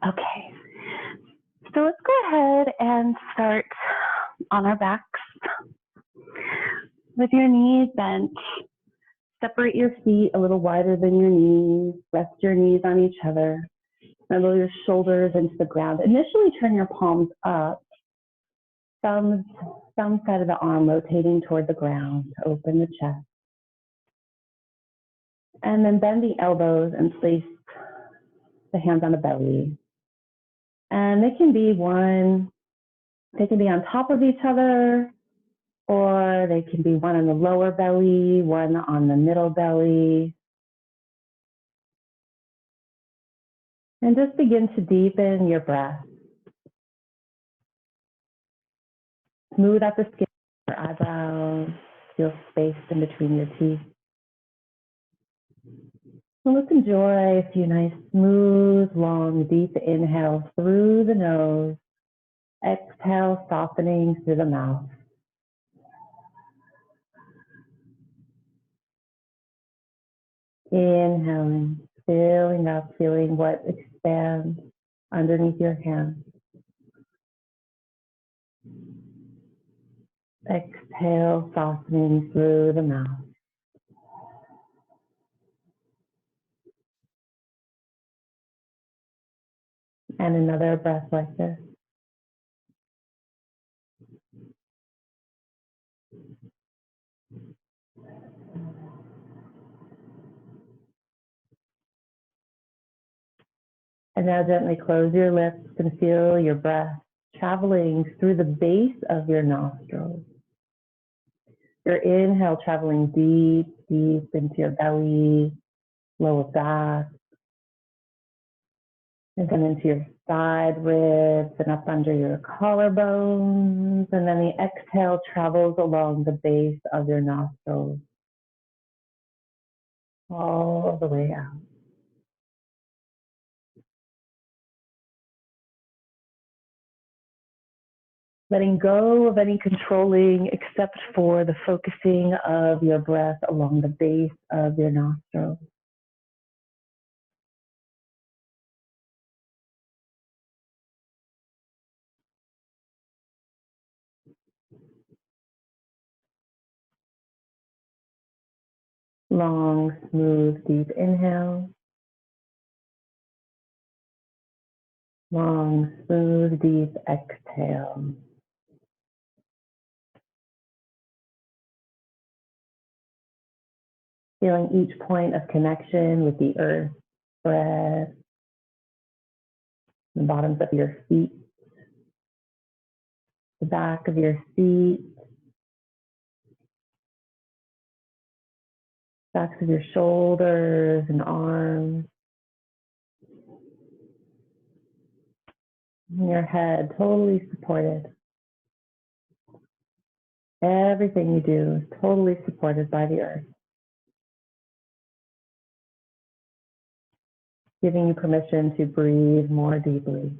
Okay, so let's go ahead and start on our backs. With your knees bent, separate your feet a little wider than your knees. Rest your knees on each other. Snuggle your shoulders into the ground. Initially, turn your palms up. Thumb side of the arm rotating toward the ground. Open the chest. And then bend the elbows and place the hands on the belly. And they can be on top of each other, or they can be one on the lower belly, one on the middle belly. And just begin to deepen your breath. Smooth out the skin of your eyebrows. Feel space in between your teeth. And let's enjoy a few nice, smooth, long, deep inhales through the nose. Exhale, softening through the mouth. Inhaling, filling up, feeling what expands underneath your hands. Exhale, softening through the mouth. And another breath like this. And now gently close your lips and feel your breath traveling through the base of your nostrils. Your inhale traveling deep, deep into your belly, lower back, and then into your side ribs and up under your collarbones. And then the exhale travels along the base of your nostrils, all the way out. Letting go of any controlling except for the focusing of your breath along the base of your nostrils. Long, smooth, deep inhale. Long, smooth, deep exhale. Feeling each point of connection with the earth, breath, the bottoms of your feet, the back of your seat, backs of your shoulders and arms, and your head totally supported. Everything you do is totally supported by the earth, giving you permission to breathe more deeply.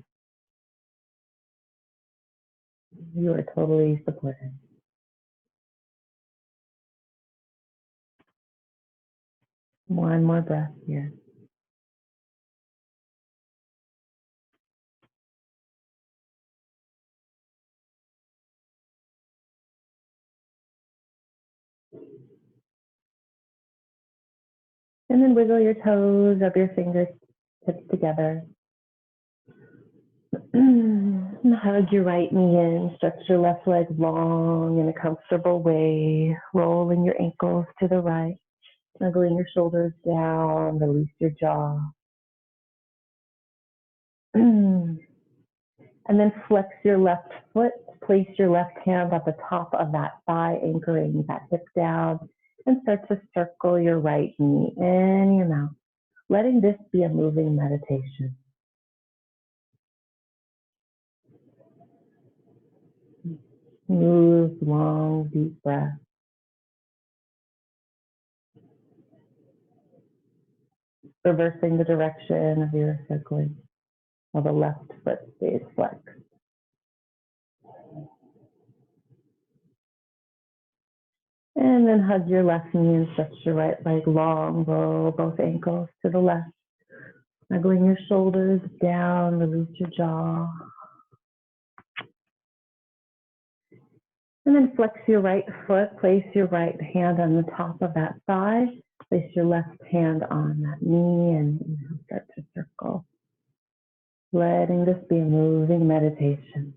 You are totally supported. One more breath here. And then wiggle your toes, rub your fingertips together. And hug your right knee in, stretch your left leg long in a comfortable way, rolling your ankles to the right, snuggling your shoulders down, release your jaw. And then flex your left foot, place your left hand at the top of that thigh, anchoring that hip down, and start to circle your right knee in your mouth, letting this be a moving meditation. Smooth, long, deep breath. Reversing the direction of your circling while the left foot stays flexed. And then hug your left knee and stretch your right leg long, roll both ankles to the left. Snuggling your shoulders down, release your jaw. And then flex your right foot, place your right hand on the top of that thigh, place your left hand on that knee, and start to circle. Letting this be a moving meditation.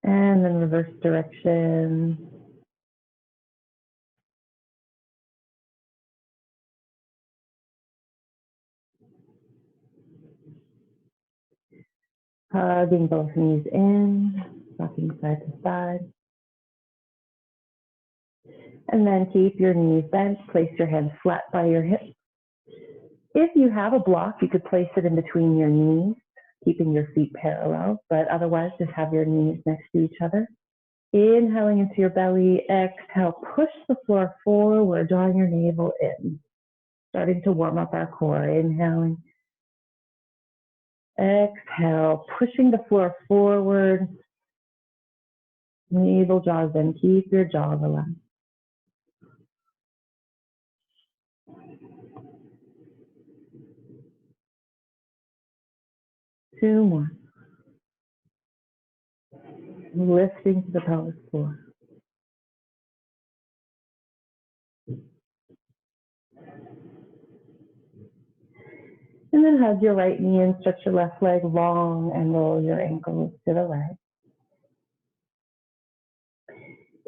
And then reverse direction. Hugging both knees in, rocking side to side. And then keep your knees bent, place your hands flat by your hips. If you have a block, you could place it in between your knees, keeping your feet parallel, but otherwise just have your knees next to each other. Inhaling into your belly, exhale, push the floor forward, drawing your navel in. Starting to warm up our core, inhaling. Exhale, pushing the floor forward. Navel draws in, keep your jaw relaxed. Two more. Lifting to the pelvic floor. And then hug your right knee and stretch your left leg long and roll your ankles to the right.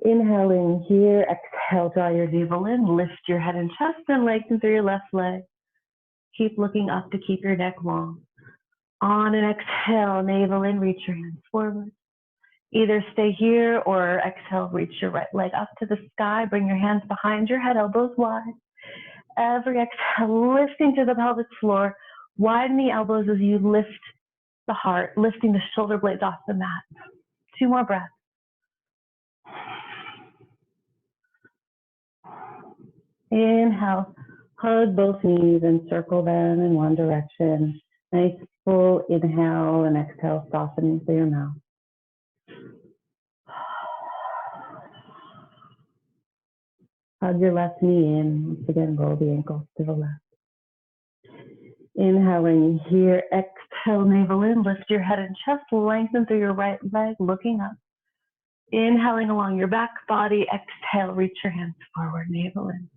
Inhaling here, exhale, draw your navel in, lift your head and chest and lengthen through your left leg. Keep looking up to keep your neck long. On an exhale, navel in, reach your hands forward. Either stay here or exhale, reach your right leg up to the sky. Bring your hands behind your head, elbows wide. Every exhale, lifting to the pelvic floor. Widen the elbows as you lift the heart, lifting the shoulder blades off the mat. Two more breaths. Inhale, hug both knees and circle them in one direction. Nice full inhale and exhale, softening through your mouth. Hug your left knee in. Once again, roll the ankles to the left. Inhaling here, exhale, navel in, lift your head and chest, lengthen through your right leg, looking up. Inhaling along your back body, exhale, reach your hands forward, navel in.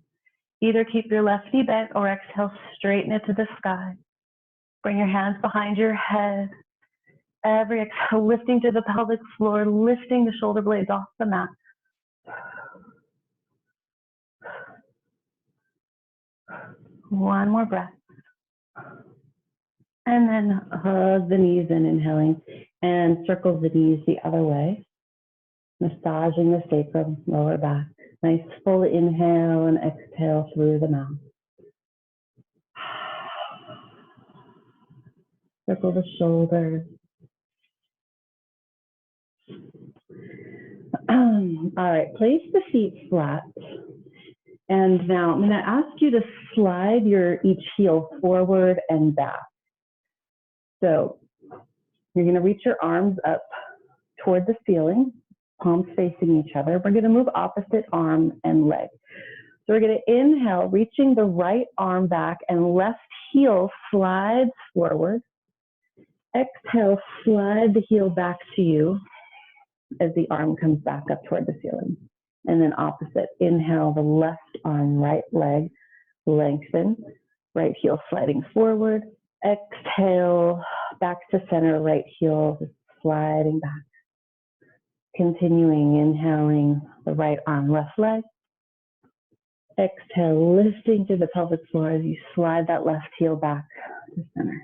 Either keep your left knee bent or exhale, straighten it to the sky. Bring your hands behind your head. Every exhale, lifting to the pelvic floor, lifting the shoulder blades off the mat. One more breath. And then hug the knees in, inhaling, and circle the knees the other way. Massaging the sacrum, lower back. Nice full inhale and exhale through the mouth. Circle the shoulders. All right, place the feet flat. And now I'm going to ask you to slide each heel forward and back. So you're going to reach your arms up toward the ceiling, palms facing each other. We're going to move opposite arm and leg. So we're going to inhale, reaching the right arm back and left heel slides forward. Exhale, slide the heel back to you as the arm comes back up toward the ceiling. And then opposite, inhale, the left arm, right leg, lengthen, right heel sliding forward. Exhale, back to center, right heel sliding back. Continuing, inhaling the right arm, left leg. Exhale, lifting to the pelvic floor as you slide that left heel back to center.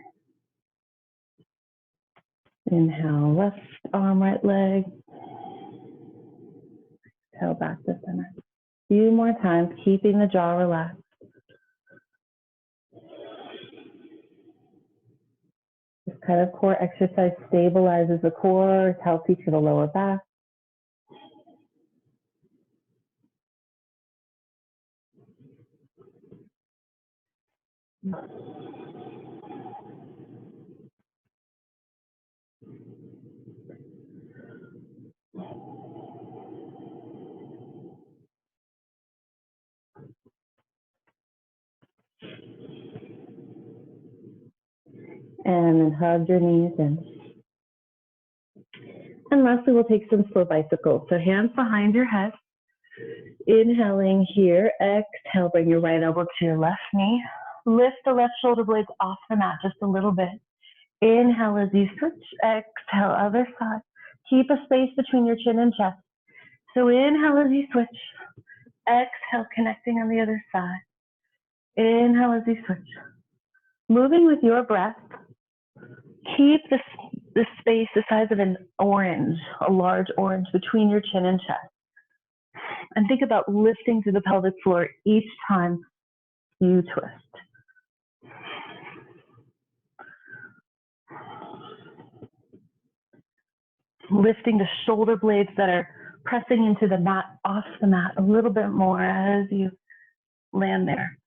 Inhale, left arm, right leg. Exhale, back to center. A few more times, keeping the jaw relaxed. This kind of core exercise stabilizes the core, it's healthy for the lower back. And then hug your knees in. And lastly, we'll take some slow bicycles. So hands behind your head. Inhaling here. Exhale, bring your right elbow to your left knee. Lift the left shoulder blades off the mat just a little bit. Inhale as you switch. Exhale, other side. Keep a space between your chin and chest. So inhale as you switch. Exhale, connecting on the other side. Inhale as you switch. Moving with your breath. Keep the space the size of an orange, a large orange, between your chin and chest. And think about lifting through the pelvic floor each time you twist. Lifting the shoulder blades that are pressing into the mat, off the mat a little bit more as you land there.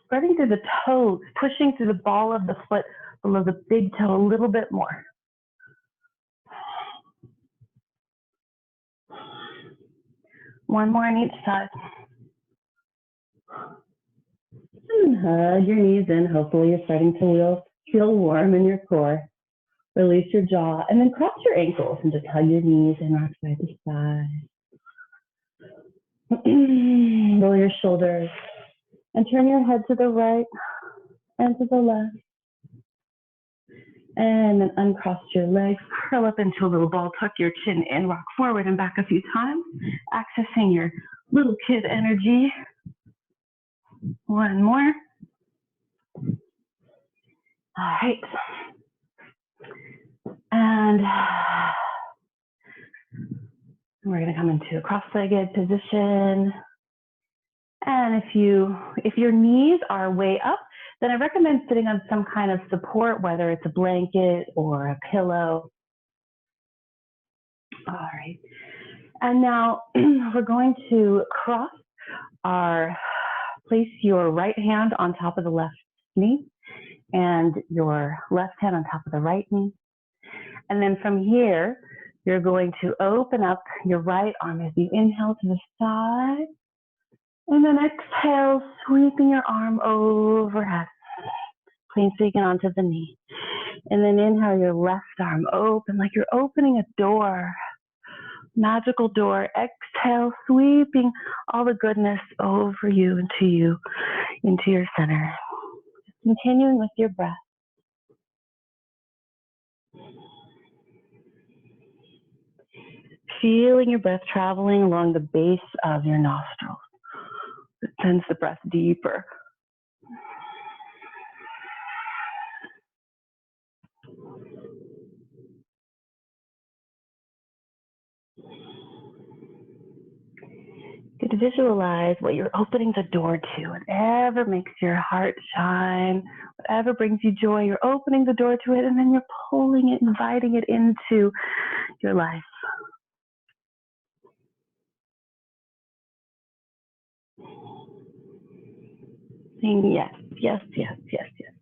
Spreading through the toes, pushing through the ball of the foot below the big toe a little bit more. One more on each side. And hug your knees in. Hopefully you're starting to feel warm in your core. Release your jaw and then cross your ankles and just hug your knees and rock side to side. Roll your shoulders and turn your head to the right and to the left. And then uncross your legs, curl up into a little ball, tuck your chin in, rock forward and back a few times, accessing your little kid energy. One more. All right. And we're going to come into a cross-legged position. And if your knees are way up, then I recommend sitting on some kind of support, whether it's a blanket or a pillow. All right. And now we're going to place your right hand on top of the left knee and your left hand on top of the right knee. And then from here, you're going to open up your right arm as you inhale to the side. And then exhale, sweeping your arm overhead, placing it onto the knee. And then inhale your left arm open, like you're opening a door, magical door. Exhale, sweeping all the goodness over you, into your center. Continuing with your breath. Feeling your breath traveling along the base of your nostrils. It sends the breath deeper. You could visualize what you're opening the door to, whatever makes your heart shine, whatever brings you joy, you're opening the door to it, and then you're pulling it, inviting it into your life. Saying yes, yes, yes, yes, yes.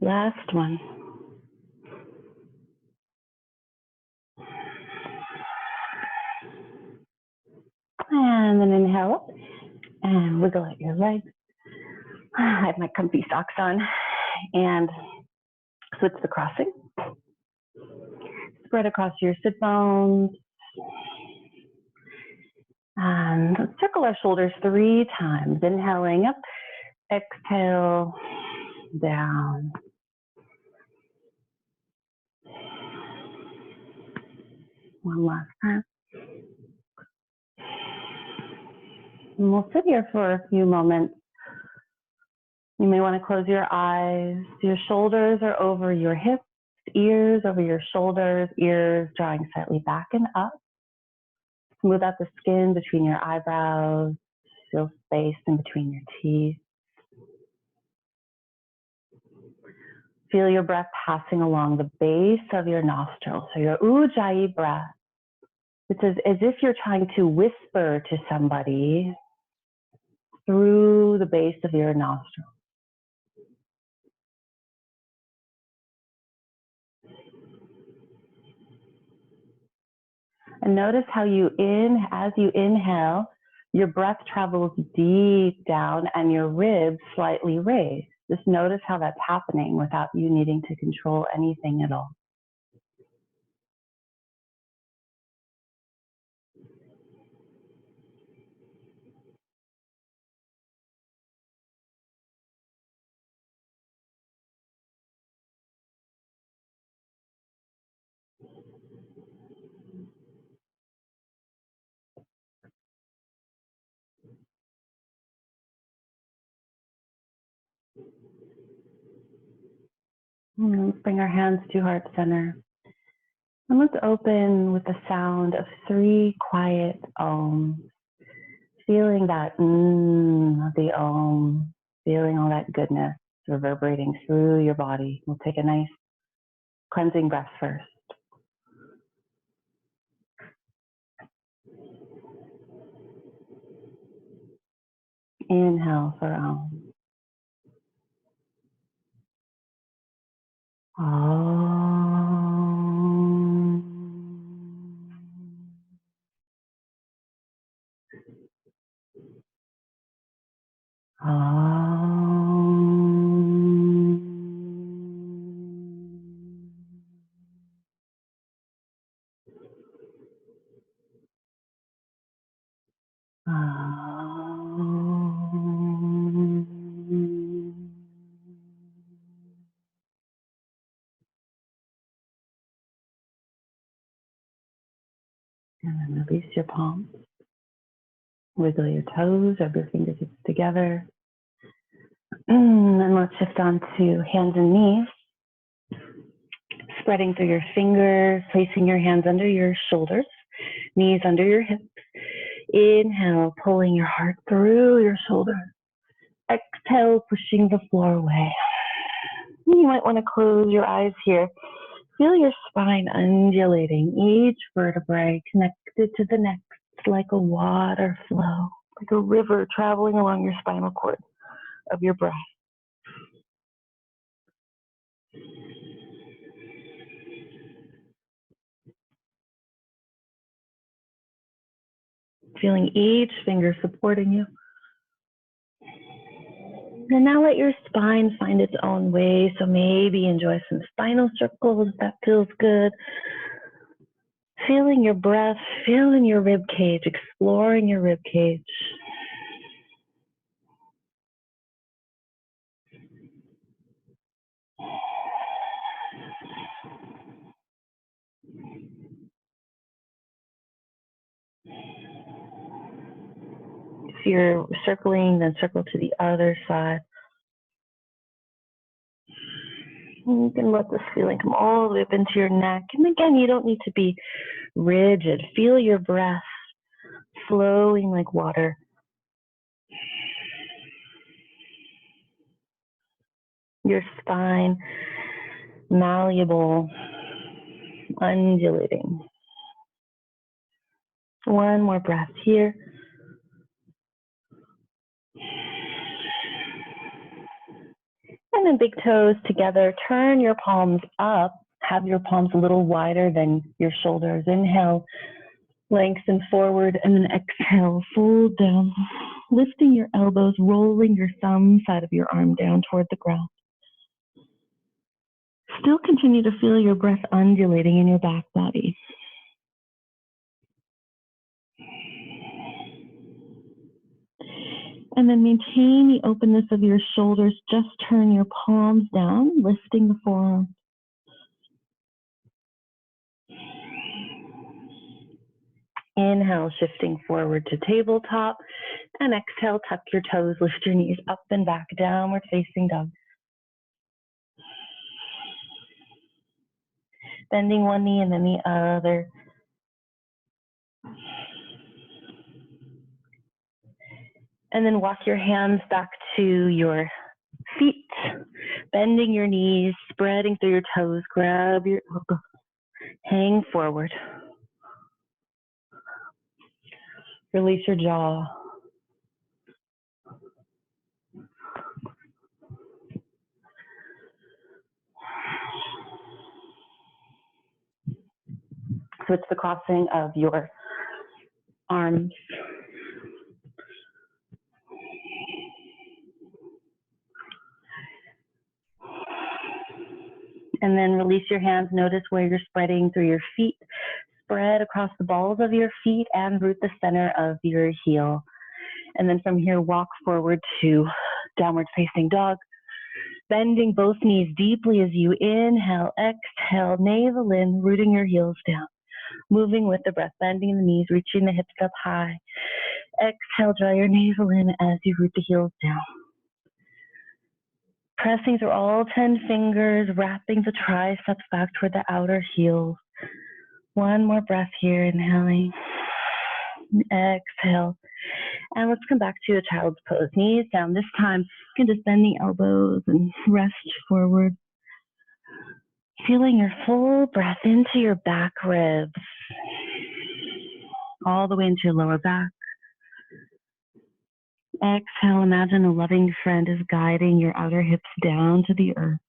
Last one. And then inhale up and wiggle out your legs. I have my comfy socks on and switch the crossing. Spread across your sit bones. And let's circle our shoulders 3 times. Inhaling up, exhale, down. One last time. And we'll sit here for a few moments. You may want to close your eyes. Your shoulders are over your hips, ears over your shoulders, ears drawing slightly back and up. Smooth out the skin between your eyebrows. Feel space in between your teeth. Feel your breath passing along the base of your nostrils. So your Ujjayi breath, which is as if you're trying to whisper to somebody through the base of your nostrils. And notice how as you inhale, your breath travels deep down and your ribs slightly raise. Just notice how that's happening without you needing to control anything at all. Let's bring our hands to heart center. And let's open with the sound of 3 quiet ohms. Feeling that the om, feeling all that goodness reverberating through your body. We'll take a nice cleansing breath first. Inhale for om. And then release your palms. Wiggle your toes, rub your fingertips together. And let's shift on to hands and knees. Spreading through your fingers, placing your hands under your shoulders, knees under your hips. Inhale, pulling your heart through your shoulders. Exhale, pushing the floor away. You might want to close your eyes here. Feel your spine undulating, each vertebrae connected to the next like a water flow, like a river traveling along your spinal cord of your breath. Feeling each finger supporting you. And now let your spine find its own way. So maybe enjoy some spinal circles if that feels good. Feeling your breath, feeling your rib cage, exploring your rib cage. If you're circling, then circle to the other side. You can let this feeling come all the way up into your neck. And again, you don't need to be rigid. Feel your breath flowing like water. Your spine malleable, undulating. One more breath here. And then big toes together. Turn your palms up. Have your palms a little wider than your shoulders. Inhale, lengthen forward, and then exhale, fold down. Lifting your elbows, rolling your thumb side of your arm down toward the ground. Still continue to feel your breath undulating in your back body. And then maintain the openness of your shoulders. Just turn your palms down, lifting the forearms. Inhale, shifting forward to tabletop. And exhale, tuck your toes, lift your knees up and back, downward facing dog. Bending one knee and then the other. And then walk your hands back to your feet, bending your knees, spreading through your toes, grab your elbows, hang forward. Release your jaw. So it's the crossing of your arms. And then release your hands. Notice where you're spreading through your feet. Spread across the balls of your feet and root the center of your heel. And then from here, walk forward to downward facing dog. Bending both knees deeply as you inhale, exhale, navel in, rooting your heels down. Moving with the breath, bending the knees, reaching the hips up high. Exhale, draw your navel in as you root the heels down. Pressing through all 10 fingers, wrapping the triceps back toward the outer heels. One more breath here, inhaling. Exhale. And let's come back to a child's pose. Knees down. This time, you can just bend the elbows and rest forward. Feeling your full breath into your back ribs. All the way into your lower back. Exhale, imagine a loving friend is guiding your outer hips down to the earth.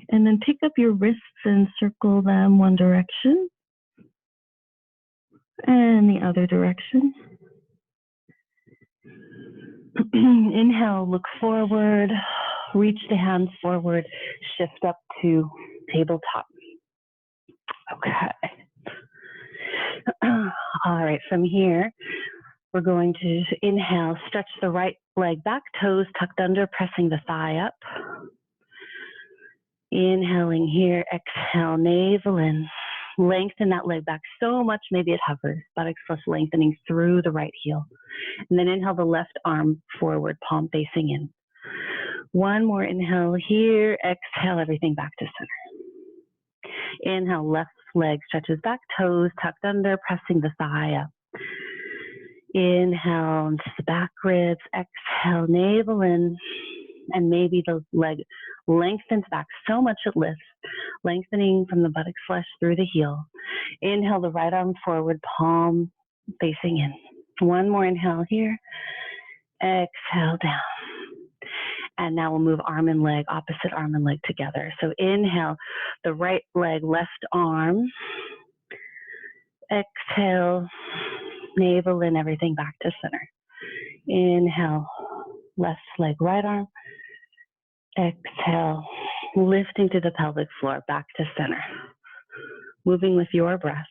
And then pick up your wrists and circle them one direction and the other direction. Inhale, look forward, reach the hands forward, shift up to tabletop. Okay. All right, from here, we're going to inhale, stretch the right leg back, toes tucked under, pressing the thigh up. Inhaling here, exhale, navel in. Lengthen that leg back so much, maybe it hovers, buttocks flush lengthening through the right heel. And then inhale the left arm forward, palm facing in. One more inhale here, exhale everything back to center. Inhale, left leg stretches back, toes tucked under, pressing the thigh up. Inhale into the back ribs, exhale, navel in, and maybe the leg lengthens back so much it lifts, lengthening from the buttocks flesh through the heel. Inhale the right arm forward, palm facing in. One more inhale here, exhale down. And now we'll move arm and leg, opposite arm and leg together. So inhale the right leg, left arm. Exhale, navel in, everything back to center. Inhale, left leg, right arm. Exhale, lifting to the pelvic floor, back to center. Moving with your breath.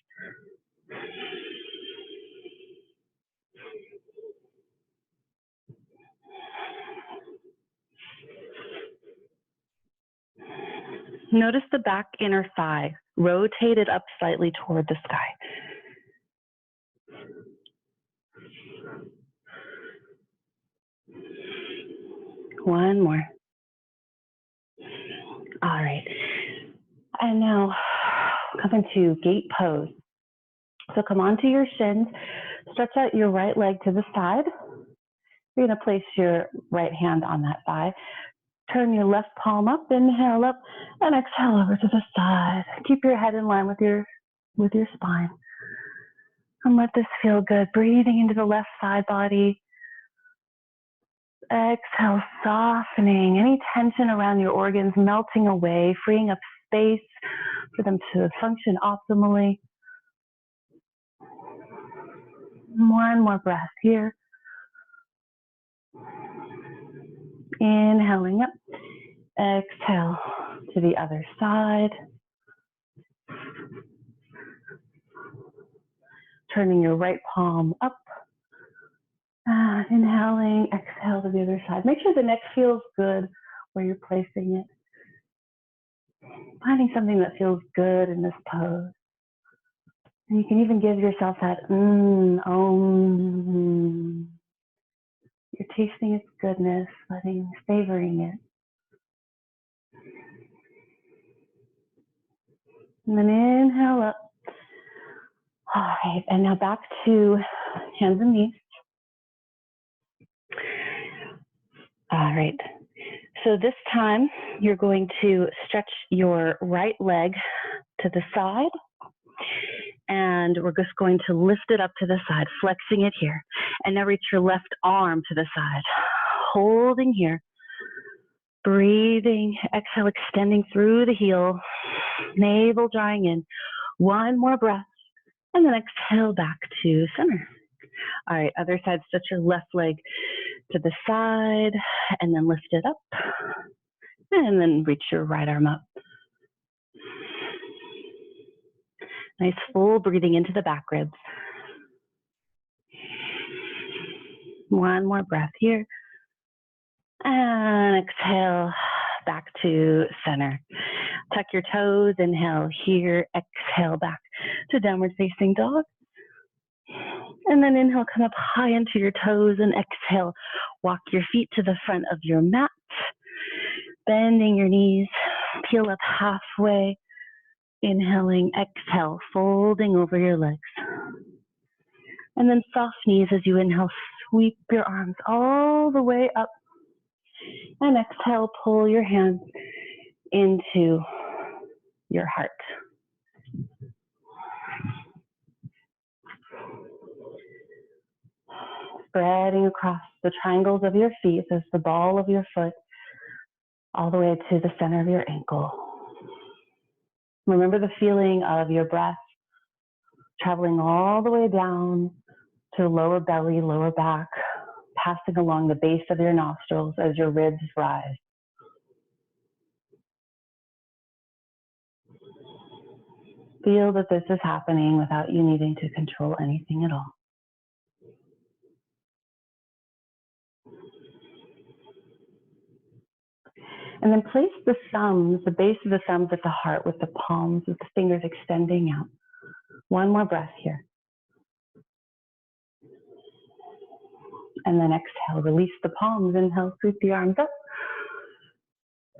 Notice the back inner thigh, rotated up slightly toward the sky. One more. All right. And now come into gate pose. So come onto your shins, stretch out your right leg to the side. You're going to place your right hand on that thigh. Turn your left palm up, inhale up, and exhale over to the side. Keep your head in line with your spine. And let this feel good. Breathing into the left side body. Exhale, softening any tension around your organs, melting away, freeing up space for them to function optimally. One more breath here. Inhaling up. Exhale to the other side. Turning your right palm up. Inhaling, exhale to the other side. Make sure the neck feels good where you're placing it. Finding something that feels good in this pose. And you can even give yourself that om. You're tasting its goodness, savoring it. And then inhale up. All right, and now back to hands and knees. All right, so this time you're going to stretch your right leg to the side, and we're just going to lift it up to the side, flexing it here. And now reach your left arm to the side. holding here. Breathing, exhale, extending through the heel, navel drawing in. One more breath, and then exhale back to center. All right, other side, stretch your left leg to the side, and then lift it up, and then reach your right arm up. Nice full breathing into the back ribs. One more breath here. And exhale back to center. Tuck your toes, inhale here, exhale back to downward facing dog. And then inhale, come up high into your toes and exhale. Walk your feet to the front of your mat, bending your knees, peel up halfway. Inhaling, exhale, folding over your legs. And then soft knees as you inhale, sweep your arms all the way up. And exhale, pull your hands into your heart. Spreading across the triangles of your feet, so the ball of your foot, all the way to the center of your ankle. Remember the feeling of your breath traveling all the way down to lower belly, lower back, passing along the base of your nostrils as your ribs rise. Feel that this is happening without you needing to control anything at all. And then place the thumbs, the base of the thumbs at the heart with the palms with the fingers extending out. One more breath here. And then exhale, release the palms. Inhale, sweep the arms up.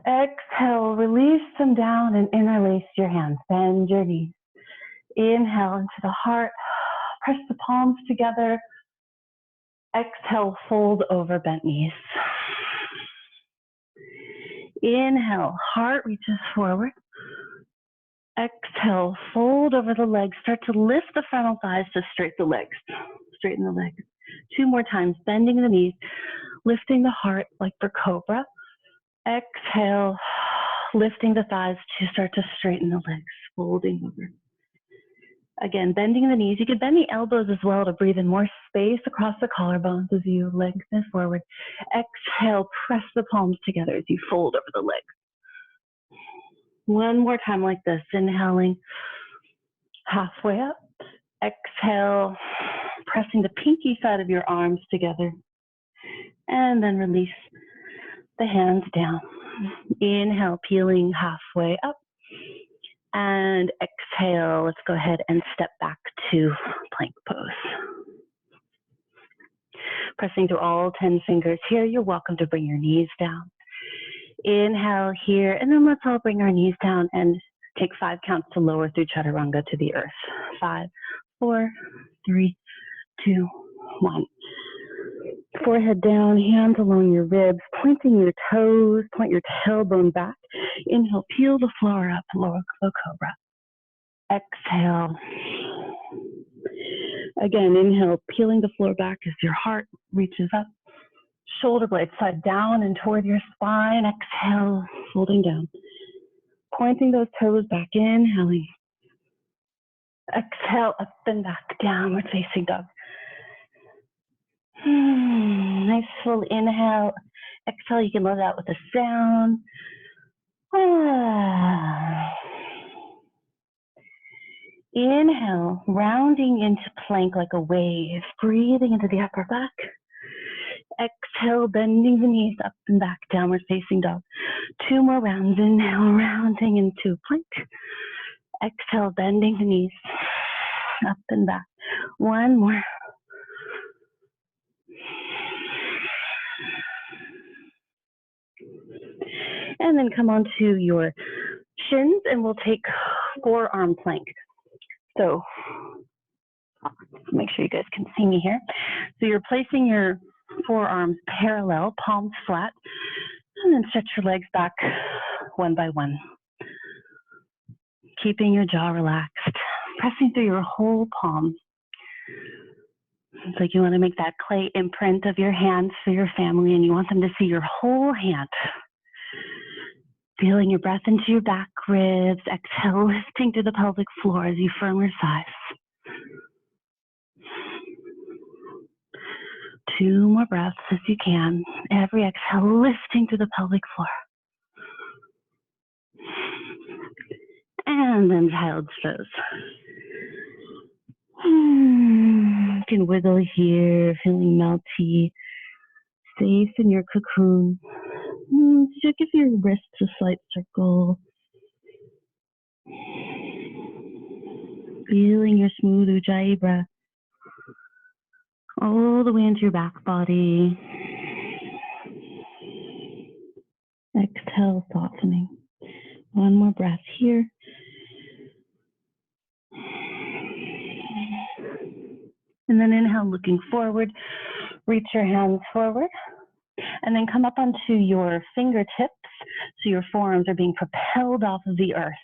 Exhale, release them down and interlace your hands. Bend your knees. Inhale into the heart. Press the palms together. Exhale, fold over bent knees. Inhale, heart reaches forward. Exhale, fold over the legs. Start to lift the frontal thighs to straighten the legs. Straighten the legs. 2 more times, bending the knees, lifting the heart like for cobra. Exhale, lifting the thighs to start to straighten the legs, folding over. Again, bending the knees. You can bend the elbows as well to breathe in more space across the collarbones as you lengthen forward. Exhale, press the palms together as you fold over the legs. One more time like this, inhaling halfway up. Exhale, pressing the pinky side of your arms together. And then release the hands down. Inhale, peeling halfway up. And exhale, let's go ahead and step back to plank pose. Pressing through all 10 fingers here, you're welcome to bring your knees down. Inhale here, and then let's all bring our knees down and take 5 counts to lower through chaturanga to the earth. 5, 4, 3, 2, 1. Forehead down, hands along your ribs, pointing your toes, point your tailbone back. Inhale, peel the floor up, lower cobra. Exhale. Again, inhale, peeling the floor back as your heart reaches up. Shoulder blades slide down and toward your spine. Exhale, folding down. Pointing those toes back, inhaling. Exhale, up and back, downward facing dog. Nice full inhale. Exhale, you can let it out with a sound. Inhale, rounding into plank like a wave, breathing into the upper back. Exhale, bending the knees up and back, downward facing dog. 2 more rounds. Inhale, rounding into plank. Exhale, bending the knees up and back. 1 more. And then come onto your shins and we'll take forearm plank. So make sure you guys can see me here. So you're placing your forearms parallel, palms flat, and then stretch your legs back one by one. Keeping your jaw relaxed, pressing through your whole palms. It's like you want to make that clay imprint of your hands for your family, and you want them to see your whole hand. Feeling your breath into your back ribs. Exhale, lifting to the pelvic floor as you firm your thighs. 2 more breaths if you can. Every exhale, lifting to the pelvic floor. And then child's pose. You can wiggle here, feeling melty, safe in your cocoon. Just give your wrists a slight circle. Feeling your smooth ujjayi breath all the way into your back body. Exhale, softening. 1 more breath here. And then inhale, looking forward. Reach your hands forward. And then come up onto your fingertips. So your forearms are being propelled off of the earth.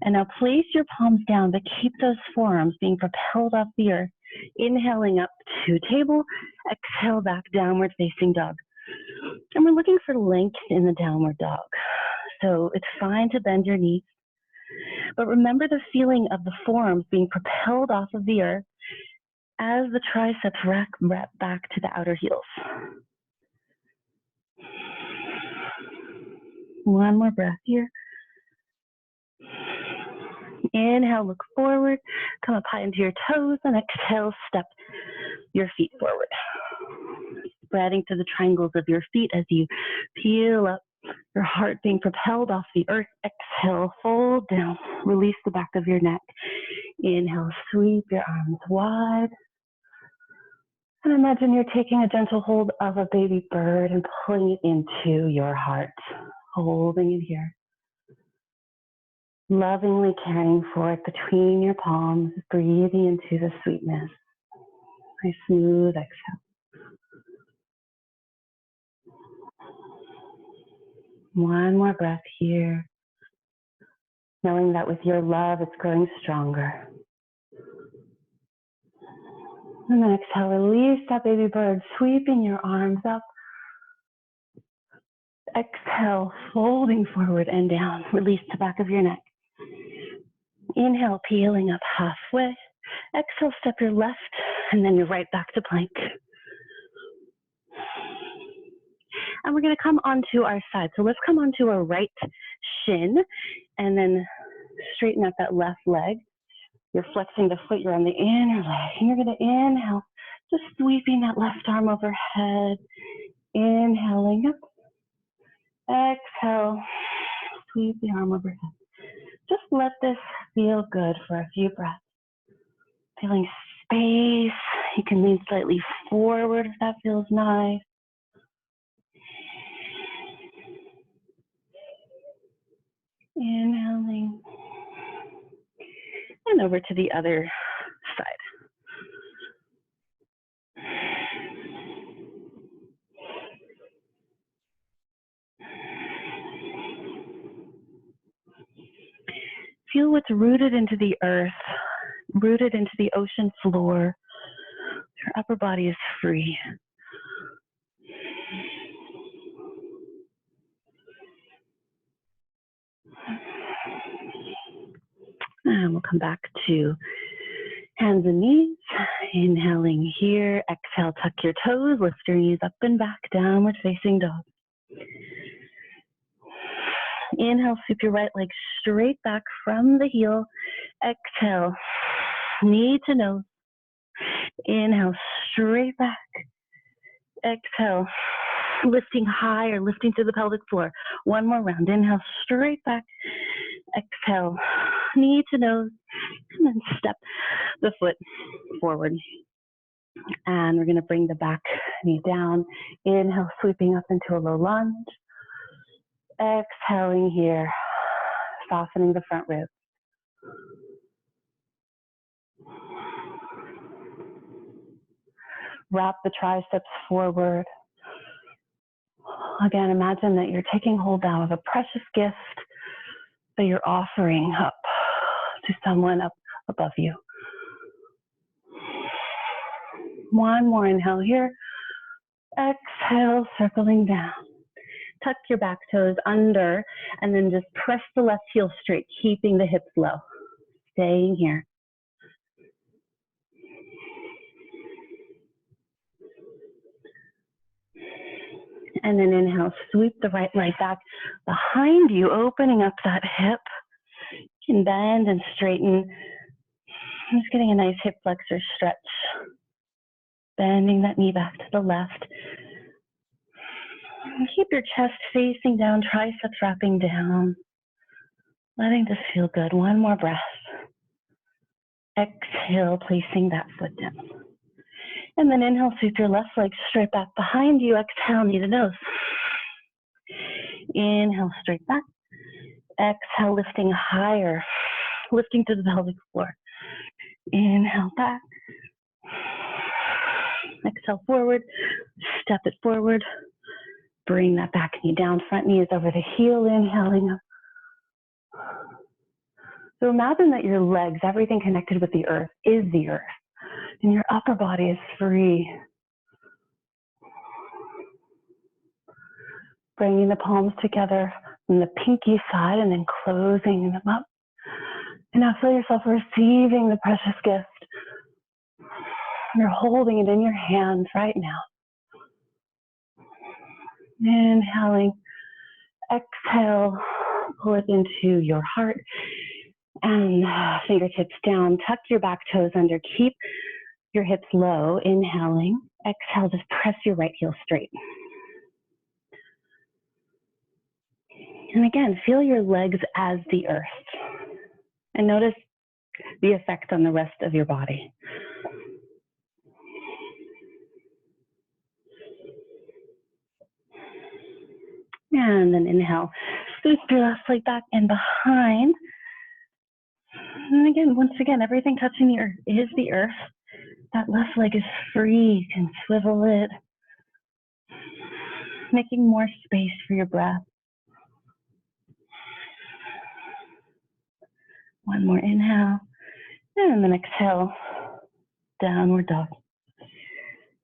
And now place your palms down, but keep those forearms being propelled off the earth. Inhaling up to table. Exhale back, downward facing dog. And we're looking for length in the downward dog. So it's fine to bend your knees. But remember the feeling of the forearms being propelled off of the earth as the triceps wrap back to the outer heels. 1 more breath here. Inhale, look forward, come up high into your toes, and exhale, step your feet forward. Spreading to the triangles of your feet as you peel up, your heart being propelled off the earth. Exhale, fold down, release the back of your neck. Inhale, sweep your arms wide. And imagine you're taking a gentle hold of a baby bird and pulling it into your heart, holding it here. Lovingly carrying forth between your palms, breathing into the sweetness. A smooth exhale. 1 more breath here, knowing that with your love, it's growing stronger. And then exhale, release that baby bird, sweeping your arms up. Exhale, folding forward and down. Release the back of your neck. Inhale, peeling up halfway. Exhale, step your left, and then you're right back to plank. And we're going to come onto our side. So let's come onto our right shin, and then straighten out that left leg. You're flexing the foot, you're on the inner leg. And you're going to inhale, just sweeping that left arm overhead. Inhaling up. Exhale, sweep the arm overhead. Just let this feel good for a few breaths. Feeling space. You can lean slightly forward if that feels nice. Inhaling. And over to the other side. Feel what's rooted into the earth, rooted into the ocean floor. Your upper body is free. And we'll come back to hands and knees. Inhaling here. Exhale, tuck your toes, lift your knees up and back, downward facing dog. Inhale, sweep your right leg straight back from the heel. Exhale, knee to nose. Inhale, straight back. Exhale, lifting higher, lifting to the pelvic floor. 1 more round. Inhale, straight back. Exhale, knee to nose. And then step the foot forward. And we're going to bring the back knee down. Inhale, sweeping up into a low lunge. Exhaling here, softening the front ribs. Wrap the triceps forward. Again, imagine that you're taking hold now of a precious gift that you're offering up to someone up above you. One more inhale here. Exhale, circling down. Tuck your back toes under and then just press the left heel straight, keeping the hips low. Staying here. And then inhale, sweep the right leg back behind you, opening up that hip. You can bend and straighten. I'm just getting a nice hip flexor stretch. Bending that knee back to the left. And keep your chest facing down, triceps wrapping down. Letting this feel good. One more breath. Exhale, placing that foot down. And then inhale, sweep your left leg straight back behind you. Exhale, knee to nose. Inhale, straight back. Exhale, lifting higher, lifting to the pelvic floor. Inhale, back. Exhale, forward. Step it forward. Bring that back knee down. Front knee is over the heel. Inhaling up. So imagine that your legs, everything connected with the earth, is the earth. And your upper body is free. Bringing the palms together from the pinky side and then closing them up. And now feel yourself receiving the precious gift. You're holding it in your hands right now. Inhaling, exhale, pull it into your heart. And fingertips down, tuck your back toes under, keep your hips low. Inhaling, exhale, just press your right heel straight. And again, feel your legs as the earth. And notice the effect on the rest of your body. And then inhale, scoop your left leg back and behind. And again, once again, everything touching the earth is the earth. That left leg is free. You can swivel it, making more space for your breath. One more inhale, and then exhale, downward dog.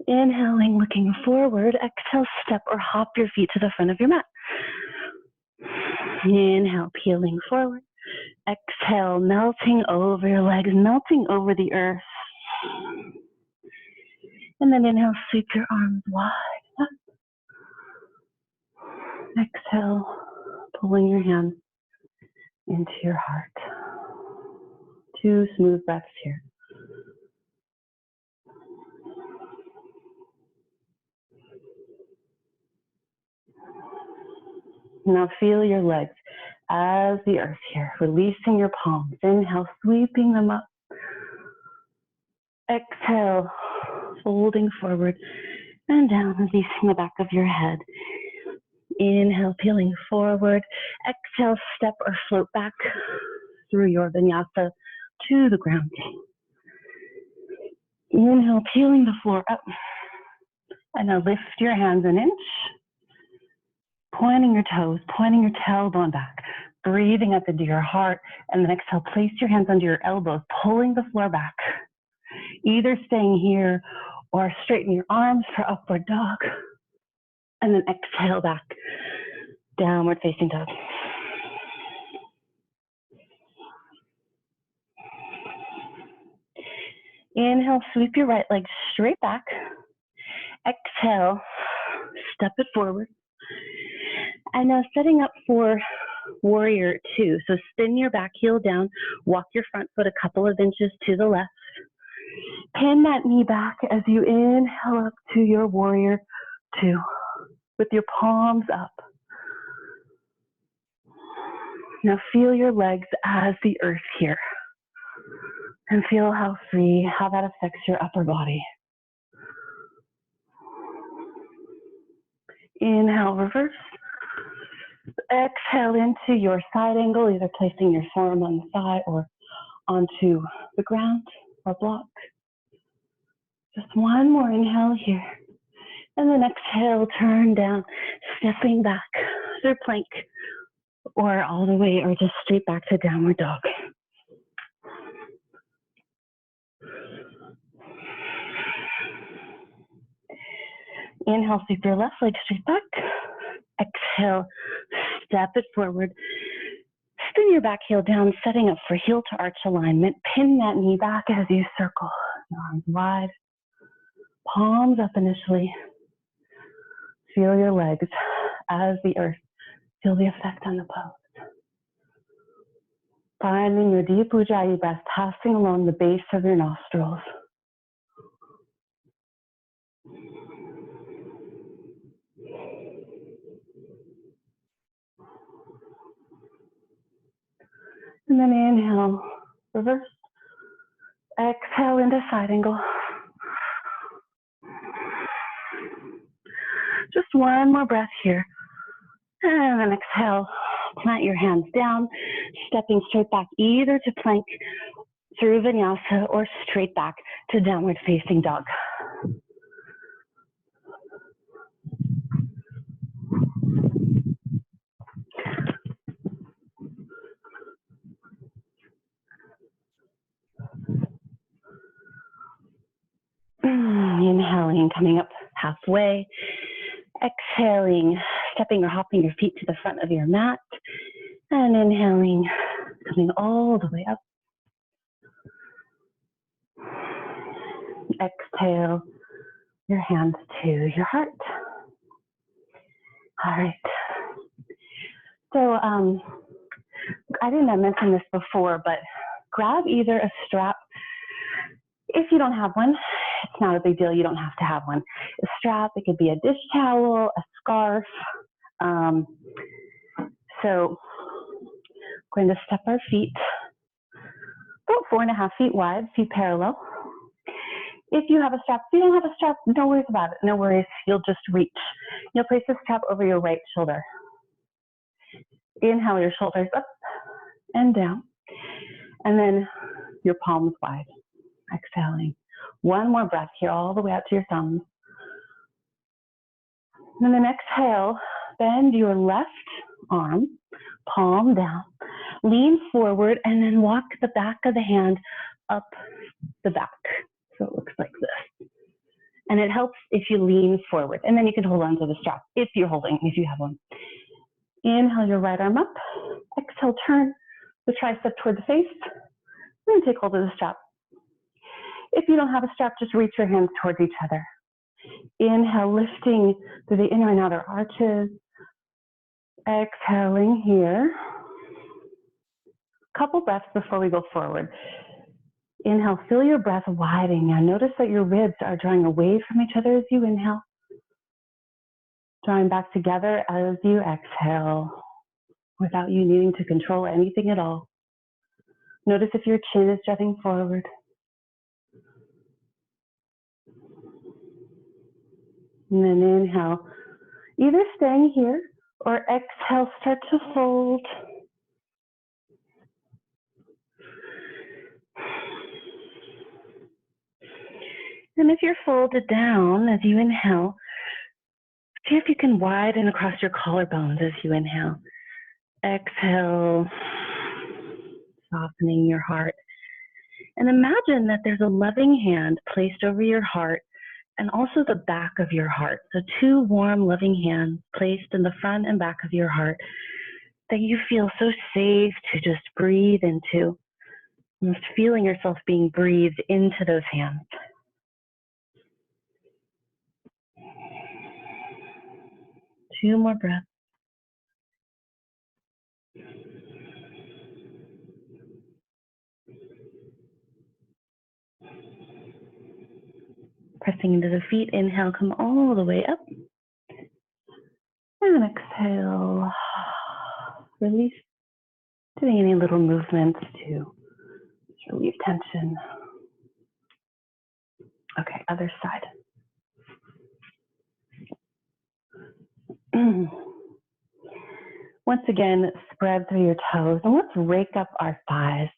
Inhaling, looking forward. Exhale, step or hop your feet to the front of your mat. Inhale, peeling forward. Exhale, melting over your legs, melting over the earth. And then inhale, sweep your arms wide up. Exhale, pulling your hands into your heart. 2 smooth breaths here. Now feel your legs as the earth here, releasing your palms. Inhale, sweeping them up. Exhale, folding forward and down, releasing the back of your head. Inhale, peeling forward. Exhale, step or float back through your vinyasa to the ground. Inhale, peeling the floor up. And now lift your hands an inch. Pointing your toes, pointing your tailbone back. Breathing up into your heart. And then exhale, place your hands under your elbows, pulling the floor back. Either staying here or straighten your arms for upward dog. And then exhale back, downward facing dog. Inhale, sweep your right leg straight back. Exhale, step it forward. And now setting up for warrior 2. So spin your back heel down, walk your front foot a couple of inches to the left. Pin that knee back as you inhale up to your warrior 2 with your palms up. Now feel your legs as the earth here. And feel how free, how that affects your upper body. Inhale, reverse. Exhale into your side angle, either placing your forearm on the thigh or onto the ground or block. Just one more inhale here. And then exhale, turn down, stepping back through plank or all the way or just straight back to downward dog. Inhale, sweep your left leg straight back. Exhale, step it forward. Spin your back heel down, setting up for heel to arch alignment. Pin that knee back as you circle. Your arms wide, palms up initially. Feel your legs as the earth. Feel the effect on the pose. Finding your deep Ujjayi breath passing along the base of your nostrils. And then inhale, reverse. Exhale into side angle. Just one more breath here. And then exhale, plant your hands down, stepping straight back either to plank through vinyasa or straight back to downward facing dog. Inhaling, coming up halfway. Exhaling, stepping or hopping your feet to the front of your mat. And inhaling, coming all the way up. Exhale, your hands to your heart. All right. So I didn't mention this before, but grab either a strap. If you don't have one, it's not a big deal. You don't have to have one. A strap, it could be a dish towel, a scarf. So we're going to step our feet about 4.5 feet wide, feet parallel. If you have a strap, if you don't have a strap, no worries about it. No worries. You'll just reach. You'll place the strap over your right shoulder. Inhale your shoulders up and down. And then your palms wide. Exhaling. One more breath here, all the way out to your thumbs. And then exhale, bend your left arm, palm down. Lean forward and then walk the back of the hand up the back. So it looks like this. And it helps if you lean forward. And then you can hold on to the strap if you have one. Inhale your right arm up. Exhale, turn the tricep toward the face. And then take hold of the strap. If you don't have a strap, just reach your hands towards each other. Inhale, lifting through the inner and outer arches. Exhaling here. Couple breaths before we go forward. Inhale, feel your breath widening. Now notice that your ribs are drawing away from each other as you inhale. Drawing back together as you exhale, without you needing to control anything at all. Notice if your chin is jutting forward. And then inhale, either staying here or exhale, start to fold. And if you're folded down as you inhale, see if you can widen across your collarbones as you inhale. Exhale, softening your heart. And imagine that there's a loving hand placed over your heart and also the back of your heart. So two warm, loving hands placed in the front and back of your heart that you feel so safe to just breathe into. Just feeling yourself being breathed into those hands. Two more breaths. Pressing into the feet, inhale, come all the way up. And then exhale, release. Doing any little movements to relieve tension. Okay, other side. Once again, spread through your toes and let's rake up our thighs.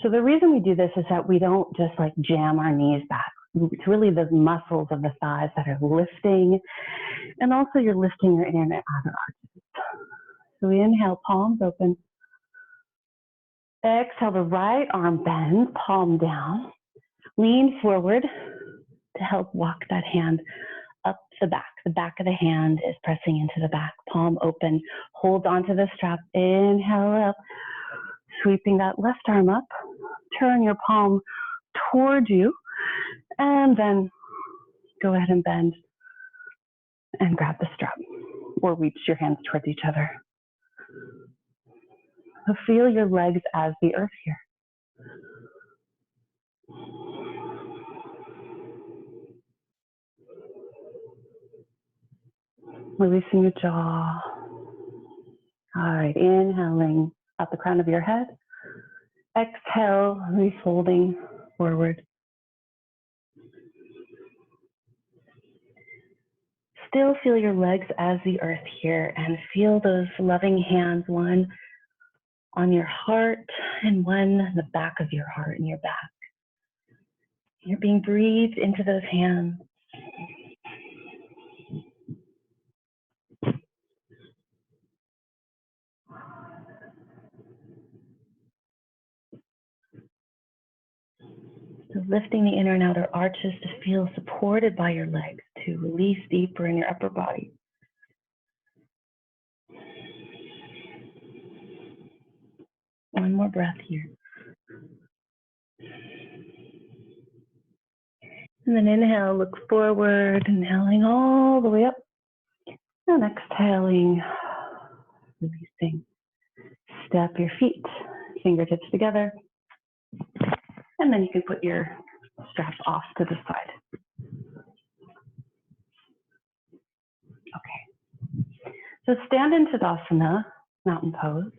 So the reason we do this is that we don't just like jam our knees back. It's really the muscles of the thighs that are lifting, and also you're lifting your inner and outer arches. So we inhale, palms open. Exhale, the right arm bends, palm down. Lean forward to help walk that hand up the back. The back of the hand is pressing into the back, palm open. Hold onto the strap. Inhale up, sweeping that left arm up. Turn your palm toward you, and then go ahead and bend and grab the strap, or reach your hands towards each other. So feel your legs as the earth here. Releasing your jaw. All right, inhaling up the crown of your head. Exhale, refolding forward. Still feel your legs as the earth here, and feel those loving hands, one on your heart and one in the back of your heart and your back. You're being breathed into those hands. So lifting the inner and outer arches to feel supported by your legs, to release deeper in your upper body. One more breath here. And then inhale, look forward, inhaling all the way up. And exhaling, releasing. Step your feet, fingertips together. And then you can put your strap off to the side. Okay. So stand in Tadasana, mountain pose.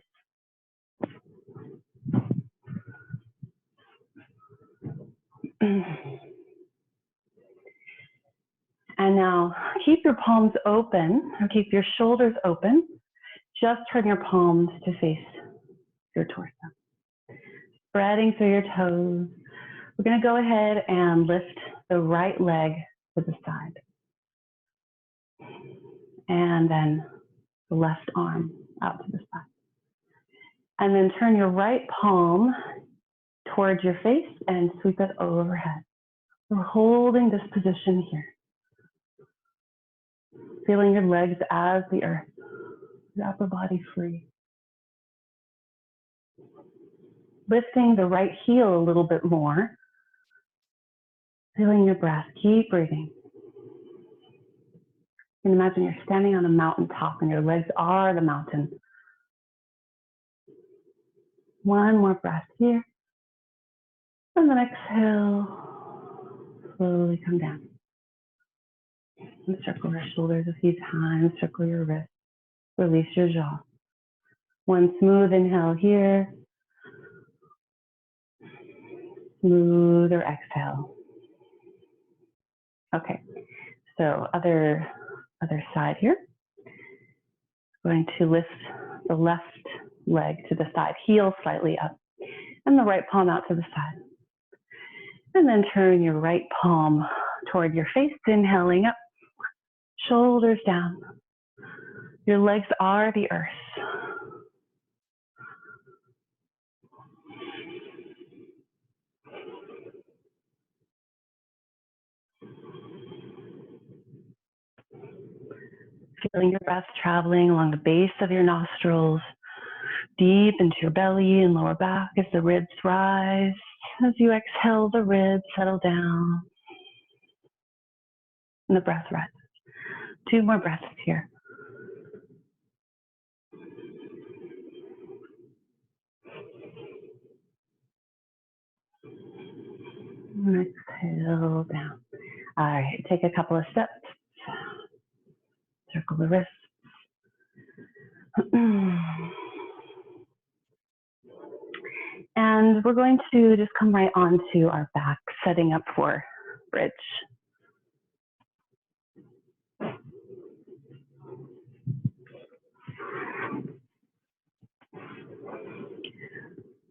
And now keep your palms open, or keep your shoulders open. Just turn your palms to face your torso. Spreading through your toes. We're going to go ahead and lift the right leg to the side. And then the left arm out to the side. And then turn your right palm towards your face and sweep it overhead. We're holding this position here. Feeling your legs as the earth, your upper body free. Lifting the right heel a little bit more. Feeling your breath. Keep breathing. You can imagine you're standing on a mountaintop and your legs are the mountain. One more breath here. And then exhale. Slowly come down. And circle your shoulders a few times. Circle your wrists. Release your jaw. One smooth inhale here. Smoother exhale. Okay, so other side here. Going to lift the left leg to the side, heel slightly up, and the right palm out to the side. And then turn your right palm toward your face, inhaling up, shoulders down. Your legs are the earth. Feeling your breath traveling along the base of your nostrils, deep into your belly and lower back as the ribs rise. As you exhale, the ribs settle down and the breath rises. Two more breaths here. And exhale down. All right, take a couple of steps. Circle the wrists. And we're going to just come right onto our back, setting up for bridge.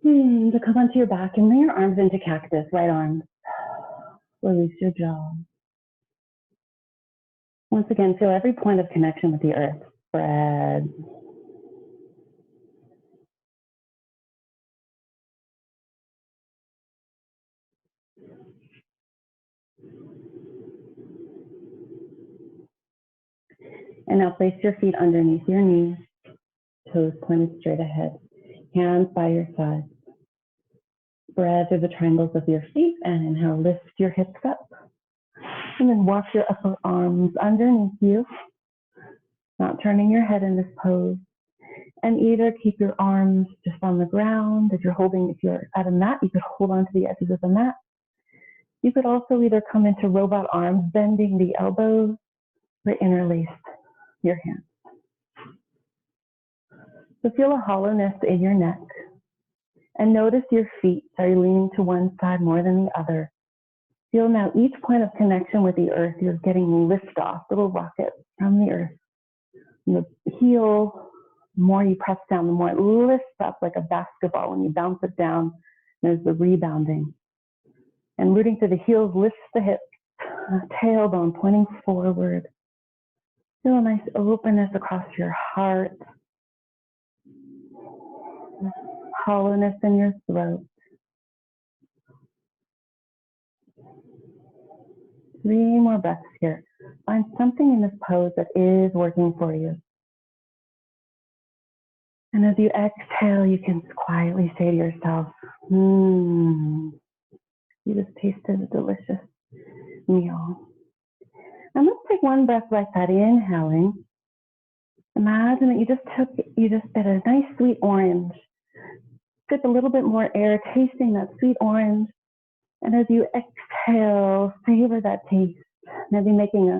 To come onto your back and bring your arms into cactus, right arm. Release your jaw. Once again, feel every point of connection with the earth. Spread. And now place your feet underneath your knees, toes pointed straight ahead, hands by your sides. Spread through the triangles of your feet and inhale, lift your hips up. And then walk your upper arms underneath you, not turning your head in this pose. And either keep your arms just on the ground. If you're at a mat, you could hold on to the edges of the mat. You could also either come into robot arms, bending the elbows, or interlace your hands. So feel a hollowness in your neck. And notice your feet. Are you leaning to one side more than the other? Feel now each point of connection with the earth, you're getting lift off, little rockets from the earth. And the heel, the more you press down, the more it lifts up like a basketball. When you bounce it down, there's the rebounding. And rooting through the heels lifts the hips, tailbone pointing forward. Feel a nice openness across your heart. Hollowness in your throat. 3 more breaths here. Find something in this pose that is working for you. And as you exhale, you can quietly say to yourself, you just tasted a delicious meal. And let's take one breath like that, inhaling. Imagine that you just bit a nice sweet orange. Sip a little bit more air, tasting that sweet orange. And as you exhale, savor that taste. Maybe making a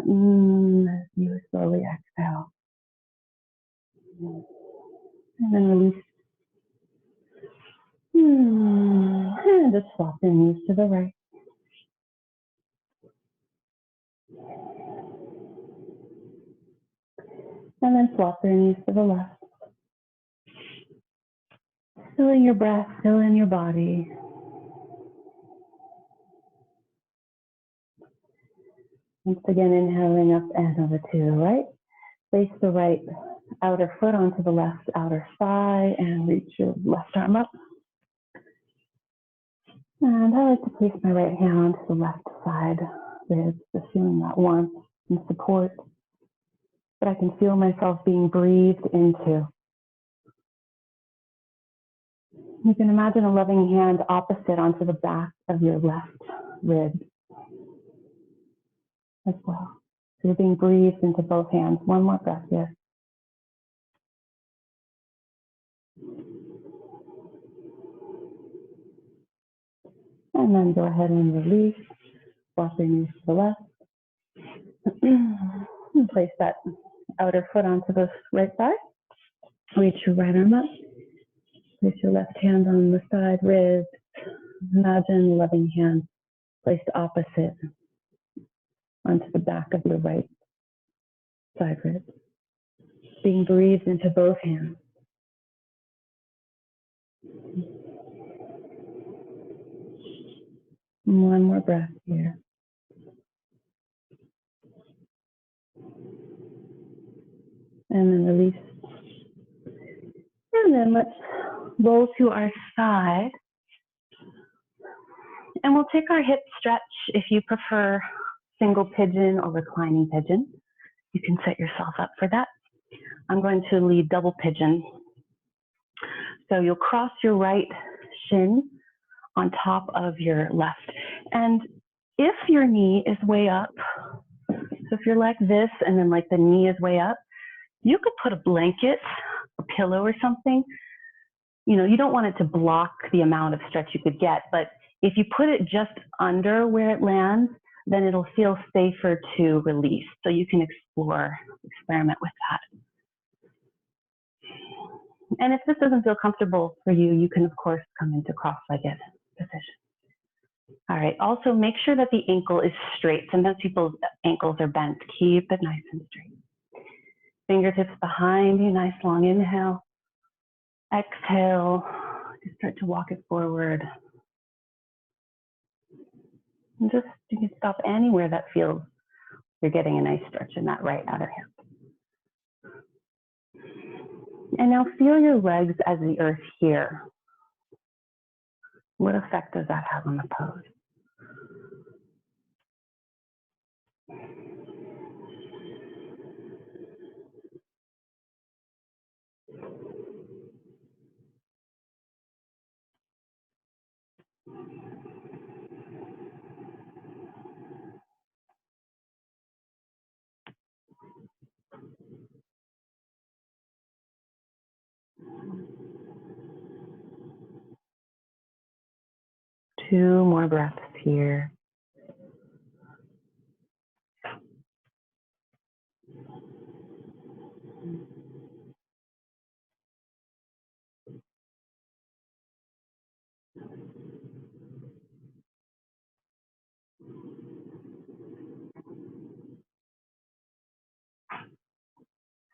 as you slowly exhale. And then release. And just swap your knees to the right. And then swap your knees to the left. Filling your breath, filling your body. Once again, inhaling up and over to the right. Place the right outer foot onto the left outer thigh and reach your left arm up. And I like to place my right hand onto the left side ribs, just feeling that warmth and support that I can feel myself being breathed into. You can imagine a loving hand opposite onto the back of your left rib as well. So you're being breathed into both hands. One more breath here. And then go ahead and release. Swap your knees to the left. And place that outer foot onto the right side. Reach your right arm up. Place your left hand on the side rib. Imagine a loving hand placed opposite onto the back of your right side rib. Being breathed into both hands. One more breath here. And then release. And then let's roll to our side. And we'll take our hip stretch. If you prefer single pigeon or reclining pigeon, you can set yourself up for that. I'm going to lead double pigeon. So you'll cross your right shin on top of your left. And if your knee is way up, so if you're like this and then like the knee is way up, you could put a blanket, a pillow or something. You know, you don't want it to block the amount of stretch you could get, but if you put it just under where it lands, then it'll feel safer to release. So you can experiment with that. And if this doesn't feel comfortable for you, you can of course come into cross-legged position. All right, also make sure that the ankle is straight. Sometimes people's ankles are bent. Keep it nice and straight. Fingertips behind you, nice long inhale. Exhale, just start to walk it forward. And just, you can stop anywhere that feels you're getting a nice stretch in that right outer hip. And now feel your legs as the earth here. What effect does that have on the pose? Two more breaths here.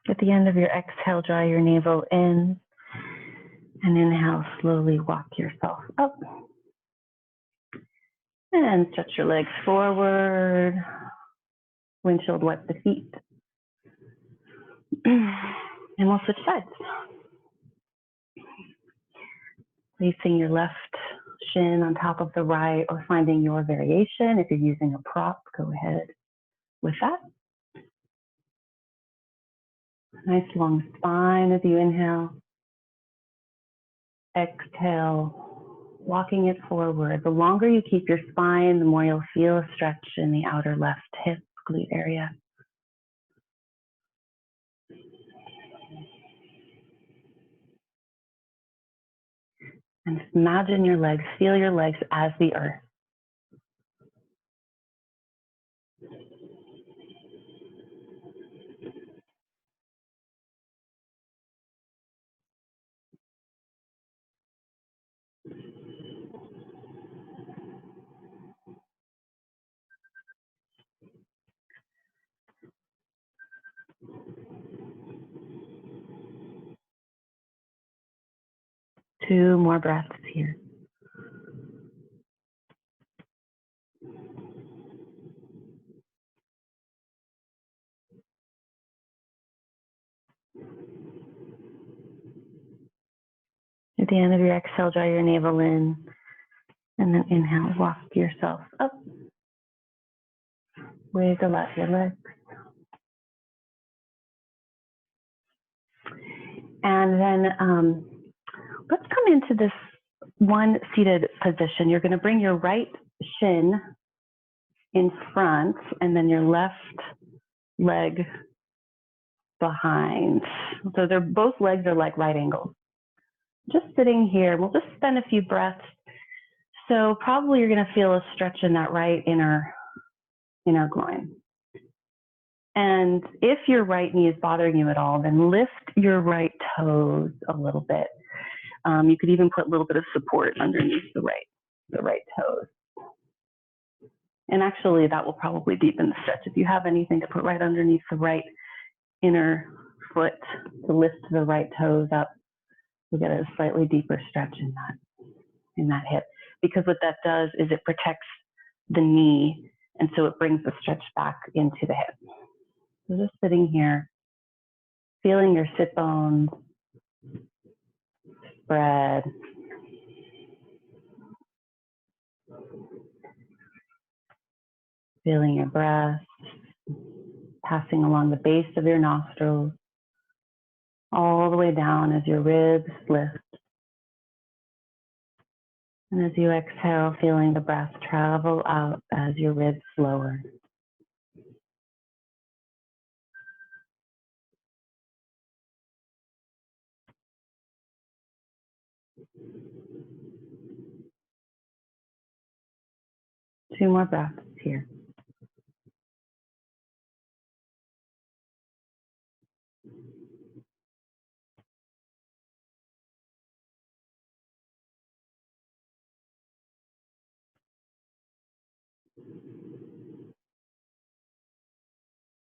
At the end of your exhale, draw your navel in, and inhale, slowly walk yourself up. And stretch your legs forward. Windshield wipe the feet. And we'll switch sides. Placing your left shin on top of the right, or finding your variation. If you're using a prop, go ahead with that. Nice long spine as you inhale. Exhale, walking it forward. The longer you keep your spine, the more you'll feel a stretch in the outer left hip glute area. And imagine your legs, feel your legs as the earth. Two more breaths here. At the end of your exhale, draw your navel in, and then inhale, walk yourself up. Wiggle out your legs. And then let's come into this one seated position. You're going to bring your right shin in front, and then your left leg behind. So they're both legs are like right angles. Just sitting here, we'll just spend a few breaths. So probably you're going to feel a stretch in that right inner groin. And if your right knee is bothering you at all, then lift your right toes a little bit. You could even put a little bit of support underneath the right toes. And actually, that will probably deepen the stretch. If you have anything to put right underneath the right inner foot to lift the right toes up, you get a slightly deeper stretch in that hip. Because what that does is it protects the knee, and so it brings the stretch back into the hip. So just sitting here, feeling your sit bones spread. Feeling your breath passing along the base of your nostrils, all the way down as your ribs lift. And as you exhale, feeling the breath travel out as your ribs lower. Two more breaths here.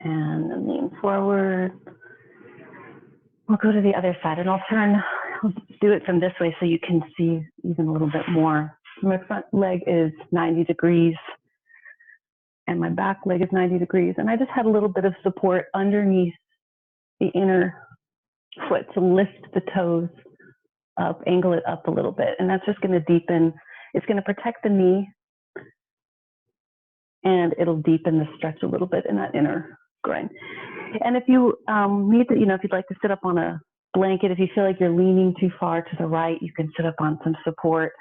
And then lean forward. We'll go to the other side, and I'll do it from this way so you can see even a little bit more. My front leg is 90 degrees, and my back leg is 90 degrees. And I just had a little bit of support underneath the inner foot to lift the toes up, angle it up a little bit. And that's just going to deepen, it's going to protect the knee, and it'll deepen the stretch a little bit in that inner groin. And if you need to, if you'd like to sit up on a blanket, if you feel like you're leaning too far to the right, you can sit up on some support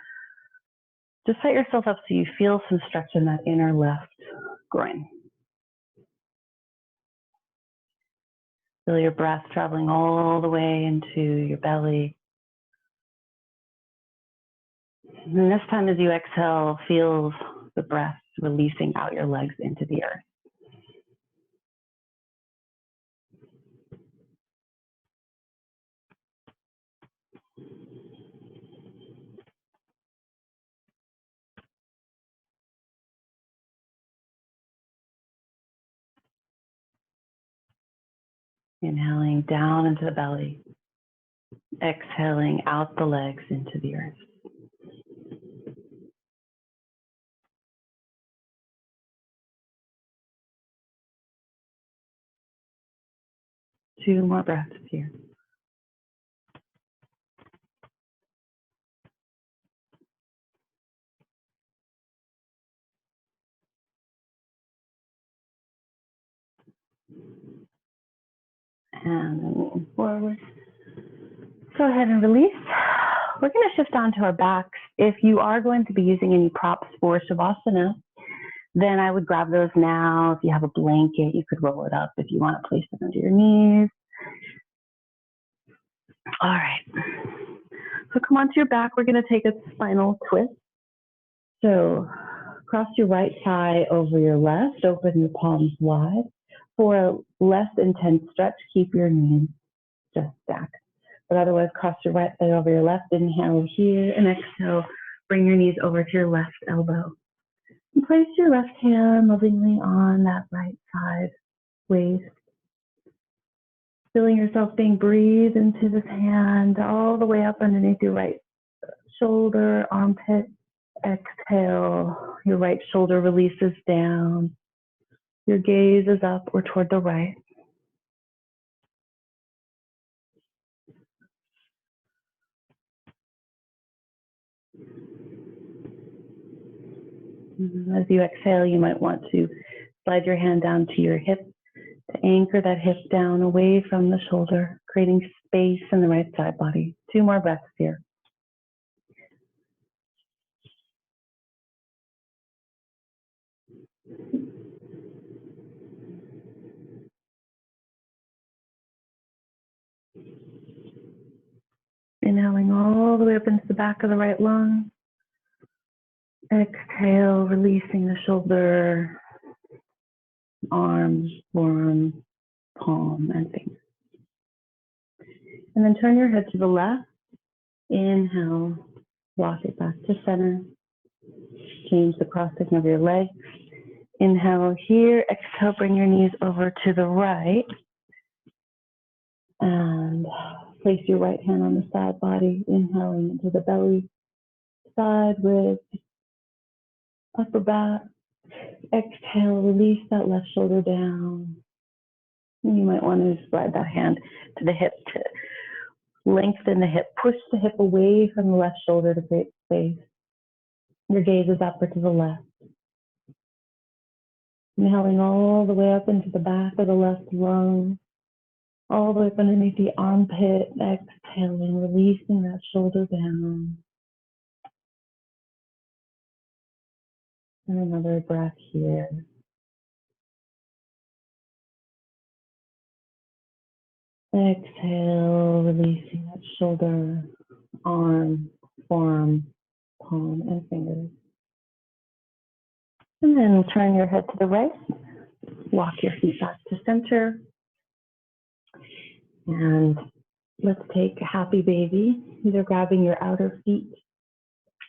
Just set yourself up so you feel some stretch in that inner left groin. Feel your breath traveling all the way into your belly. And this time as you exhale, feel the breath releasing out your legs into the earth. Inhaling down into the belly, exhaling out the legs into the earth. Two more breaths here. And then moving forward. Go ahead and release. We're going to shift onto our backs. If you are going to be using any props for Shavasana, then I would grab those now. If you have a blanket, you could roll it up if you want to place it under your knees. All right. So come onto your back. We're going to take a spinal twist. So cross your right thigh over your left. Open your palms wide. For a less intense stretch, keep your knees just stacked. But otherwise, cross your right thigh over your left. Inhale here and exhale. Bring your knees over to your left elbow. And place your left hand lovingly on that right side waist. Feeling yourself being breathed into this hand all the way up underneath your right shoulder, armpit. Exhale. Your right shoulder releases down. Your gaze is up or toward the right. As you exhale, you might want to slide your hand down to your hip to anchor that hip down away from the shoulder, creating space in the right side body. Two more breaths here. Inhaling all the way up into the back of the right lung. Exhale, releasing the shoulder, arms, forearm, palm, and fingers. And then turn your head to the left. Inhale, walk it back to center. Change the cross-section of your legs. Inhale here. Exhale, bring your knees over to the right. And place your right hand on the side body. Inhaling into the belly. Side with upper back. Exhale, release that left shoulder down. You might want to slide that hand to the hip to lengthen the hip. Push the hip away from the left shoulder to create space. Your gaze is upward to the left. Inhaling all the way up into the back of the left lung, all the way up underneath the armpit. Exhaling, releasing that shoulder down. And another breath here. Exhale, releasing that shoulder, arm, forearm, palm, and fingers. And then turn your head to the right. Walk your feet back to center. And let's take happy baby, either grabbing your outer feet,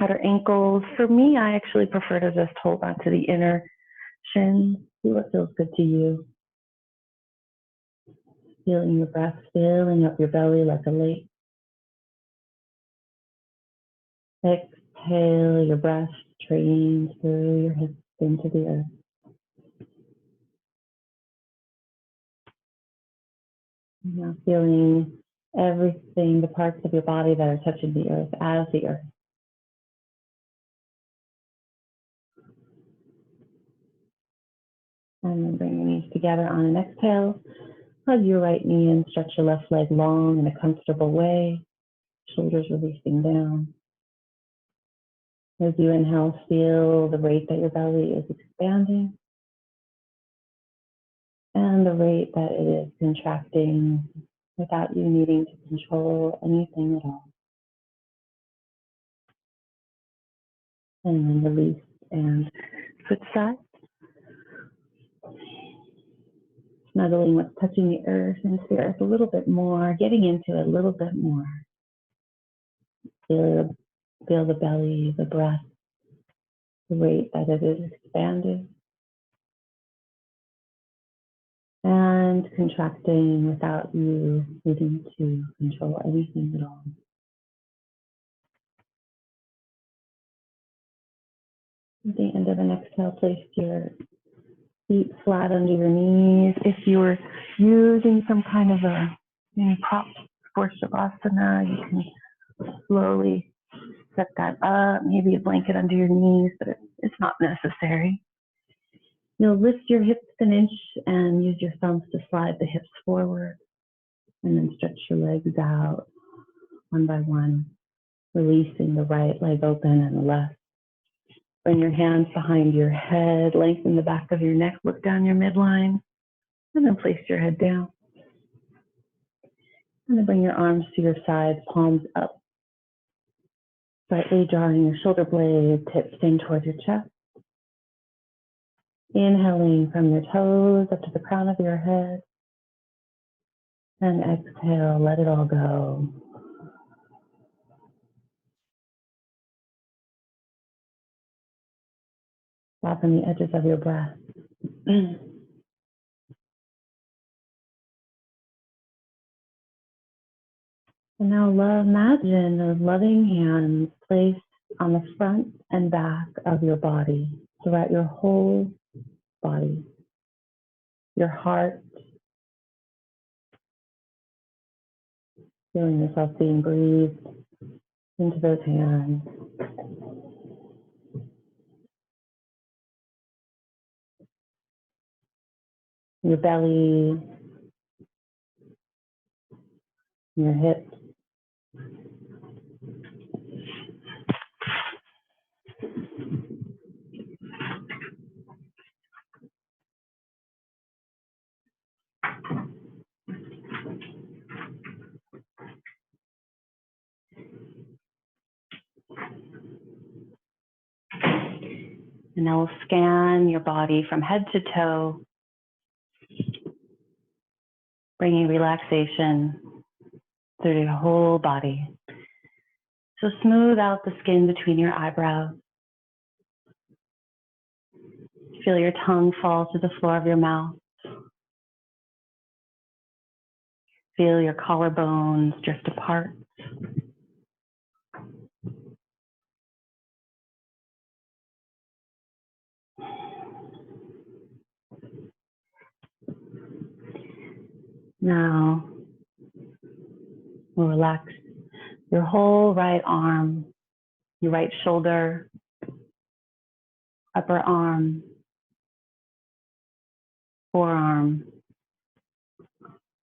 outer ankles. For me, I actually prefer to just hold on to the inner shins. See what feels good to you. Feeling your breath filling up your belly like a lake. Exhale, your breath drains through your hips into the earth. Now feeling everything, the parts of your body that are touching the earth as the earth. And then bring your knees together on an exhale. Hug your right knee and stretch your left leg long in a comfortable way. Shoulders releasing down. As you inhale, feel the rate that your belly is expanding and the rate that it is contracting without you needing to control anything at all. And then release and switch sides. Snuggling what's touching the earth and the earth a little bit more, getting into it a little bit more. Feel the belly, the breath, the rate that it is expanding and contracting without you needing to control anything at all. At the end of an exhale, place your feet flat under your knees. If you were using some kind of a prop for savasana, you can slowly set that up, maybe a blanket under your knees, but it's not necessary. You'll lift your hips an inch and use your thumbs to slide the hips forward, and then stretch your legs out one by one, releasing the right leg open and the left. Bring your hands behind your head, lengthen the back of your neck, look down your midline, and then place your head down. And then bring your arms to your sides, palms up, slightly drawing your shoulder blades, hips in towards your chest. Inhaling from your toes up to the crown of your head. And exhale, let it all go. Soften the edges of your breath. And now imagine those loving hands placed on the front and back of your body, throughout your whole body, your heart, feeling yourself being breathed into those hands. Your belly, your hips. And now we'll scan your body from head to toe, bringing relaxation through your whole body. So smooth out the skin between your eyebrows. Feel your tongue fall to the floor of your mouth. Feel your collarbones drift apart. Now, we'll relax your whole right arm, your right shoulder, upper arm, forearm,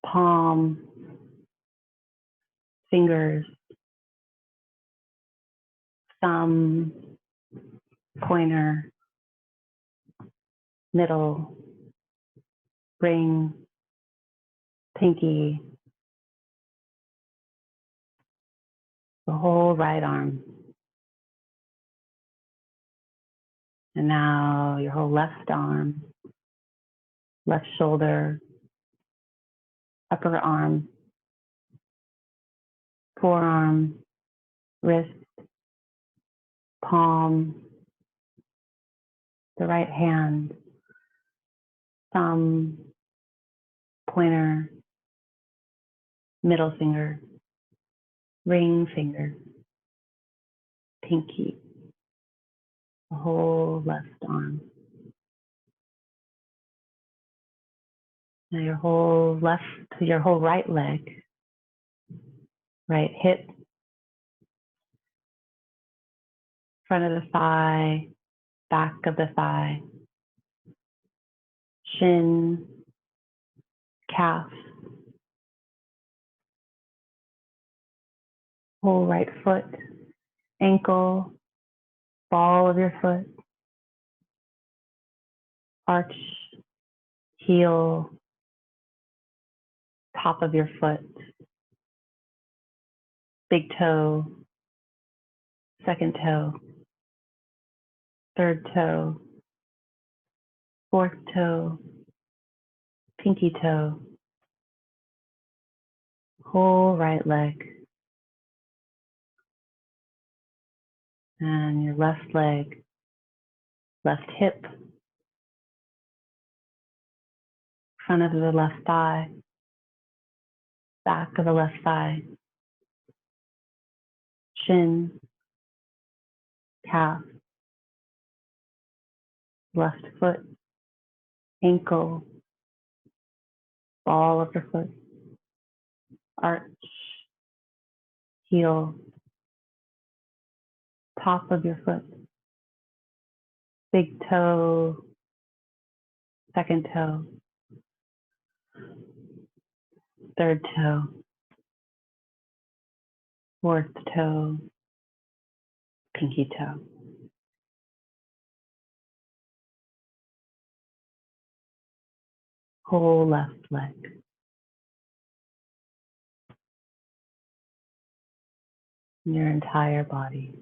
palm, fingers, thumb, pointer, middle, ring, pinky, the whole right arm. And now your whole left arm, left shoulder, upper arm, forearm, wrist, palm, the right hand, thumb, pointer, middle finger, ring finger, pinky, the whole left arm. Now your whole right leg, right hip, front of the thigh, back of the thigh, shin, calf, whole right foot, ankle, ball of your foot, arch, heel, top of your foot, big toe, second toe, third toe, fourth toe, pinky toe, whole right leg, and your left leg, left hip, front of the left thigh, back of the left thigh, shin, calf, left foot, ankle, ball of the foot, arch, heel, top of your foot, big toe, second toe, third toe, fourth toe, pinky toe. Whole left leg. Your entire body.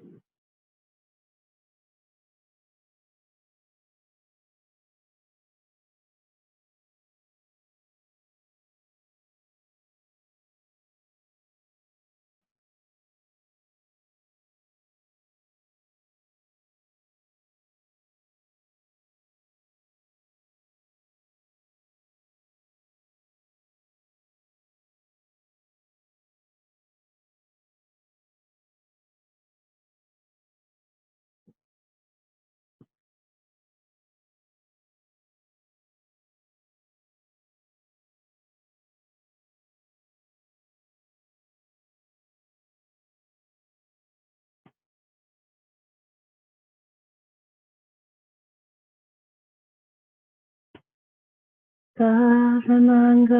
Savanangam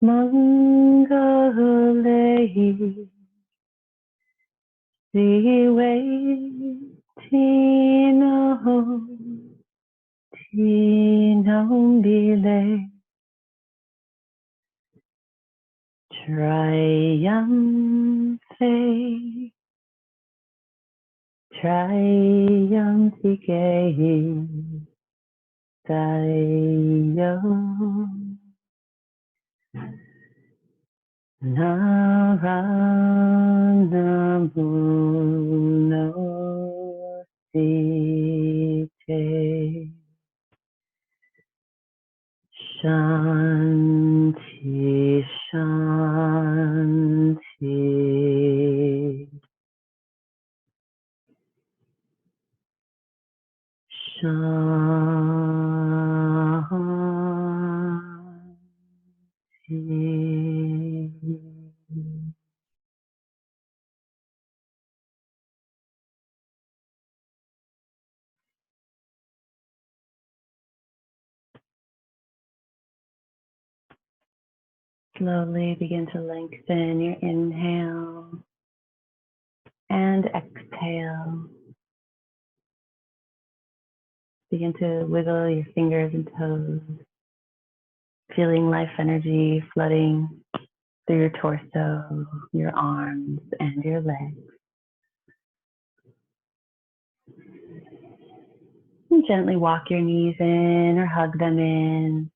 Mangalei Siwe Tino Tinombile Triumphe Triumphike Dayo Naranamuno Site Shanti Shanti Shanti. Slowly begin to lengthen your inhale and exhale. Begin to wiggle your fingers and toes, feeling life energy flooding through your torso, your arms, and your legs. And gently walk your knees in or hug them in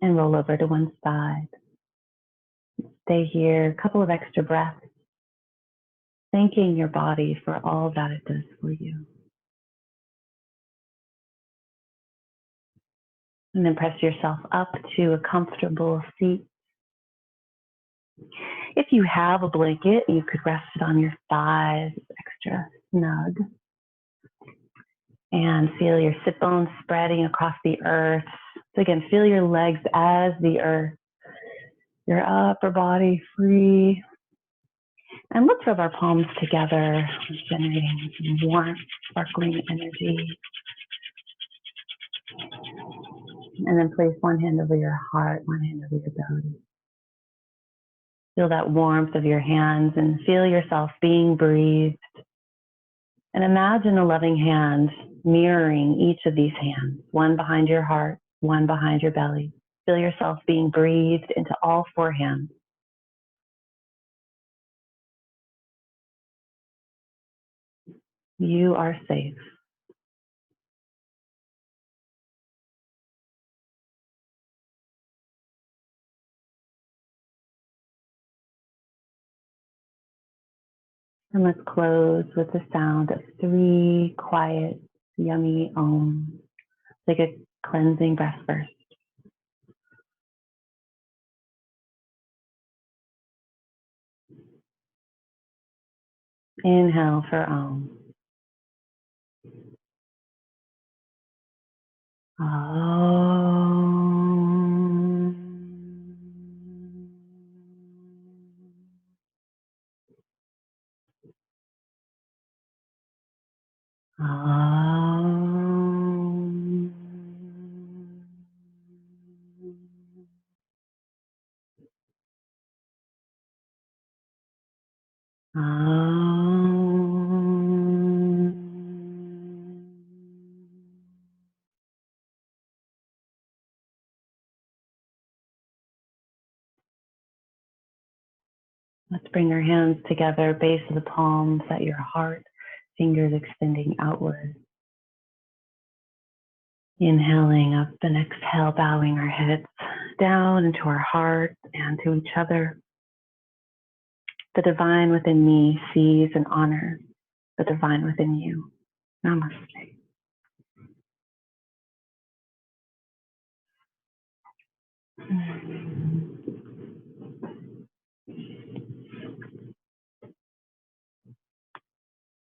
and roll over to one side. Stay here, a couple of extra breaths, thanking your body for all that it does for you. And then press yourself up to a comfortable seat. If you have a blanket, you could rest it on your thighs, extra snug. And feel your sit bones spreading across the earth. So again, feel your legs as the earth, your upper body free. And let's rub our palms together, generating some warmth, sparkling energy. And then place one hand over your heart, one hand over your belly. Feel that warmth of your hands and feel yourself being breathed. And imagine a loving hand mirroring each of these hands, one behind your heart, one behind your belly. Feel yourself being breathed into all four hands. You are safe. And let's close with the sound of 3 quiet, yummy ohms. Take a cleansing breath first. Inhale for om. Om. Om. Let's bring our hands together, base of the palms at your heart, fingers extending outward. Inhaling up and exhale, bowing our heads down into our heart and to each other. The divine within me sees and honors the divine within you. Namaste.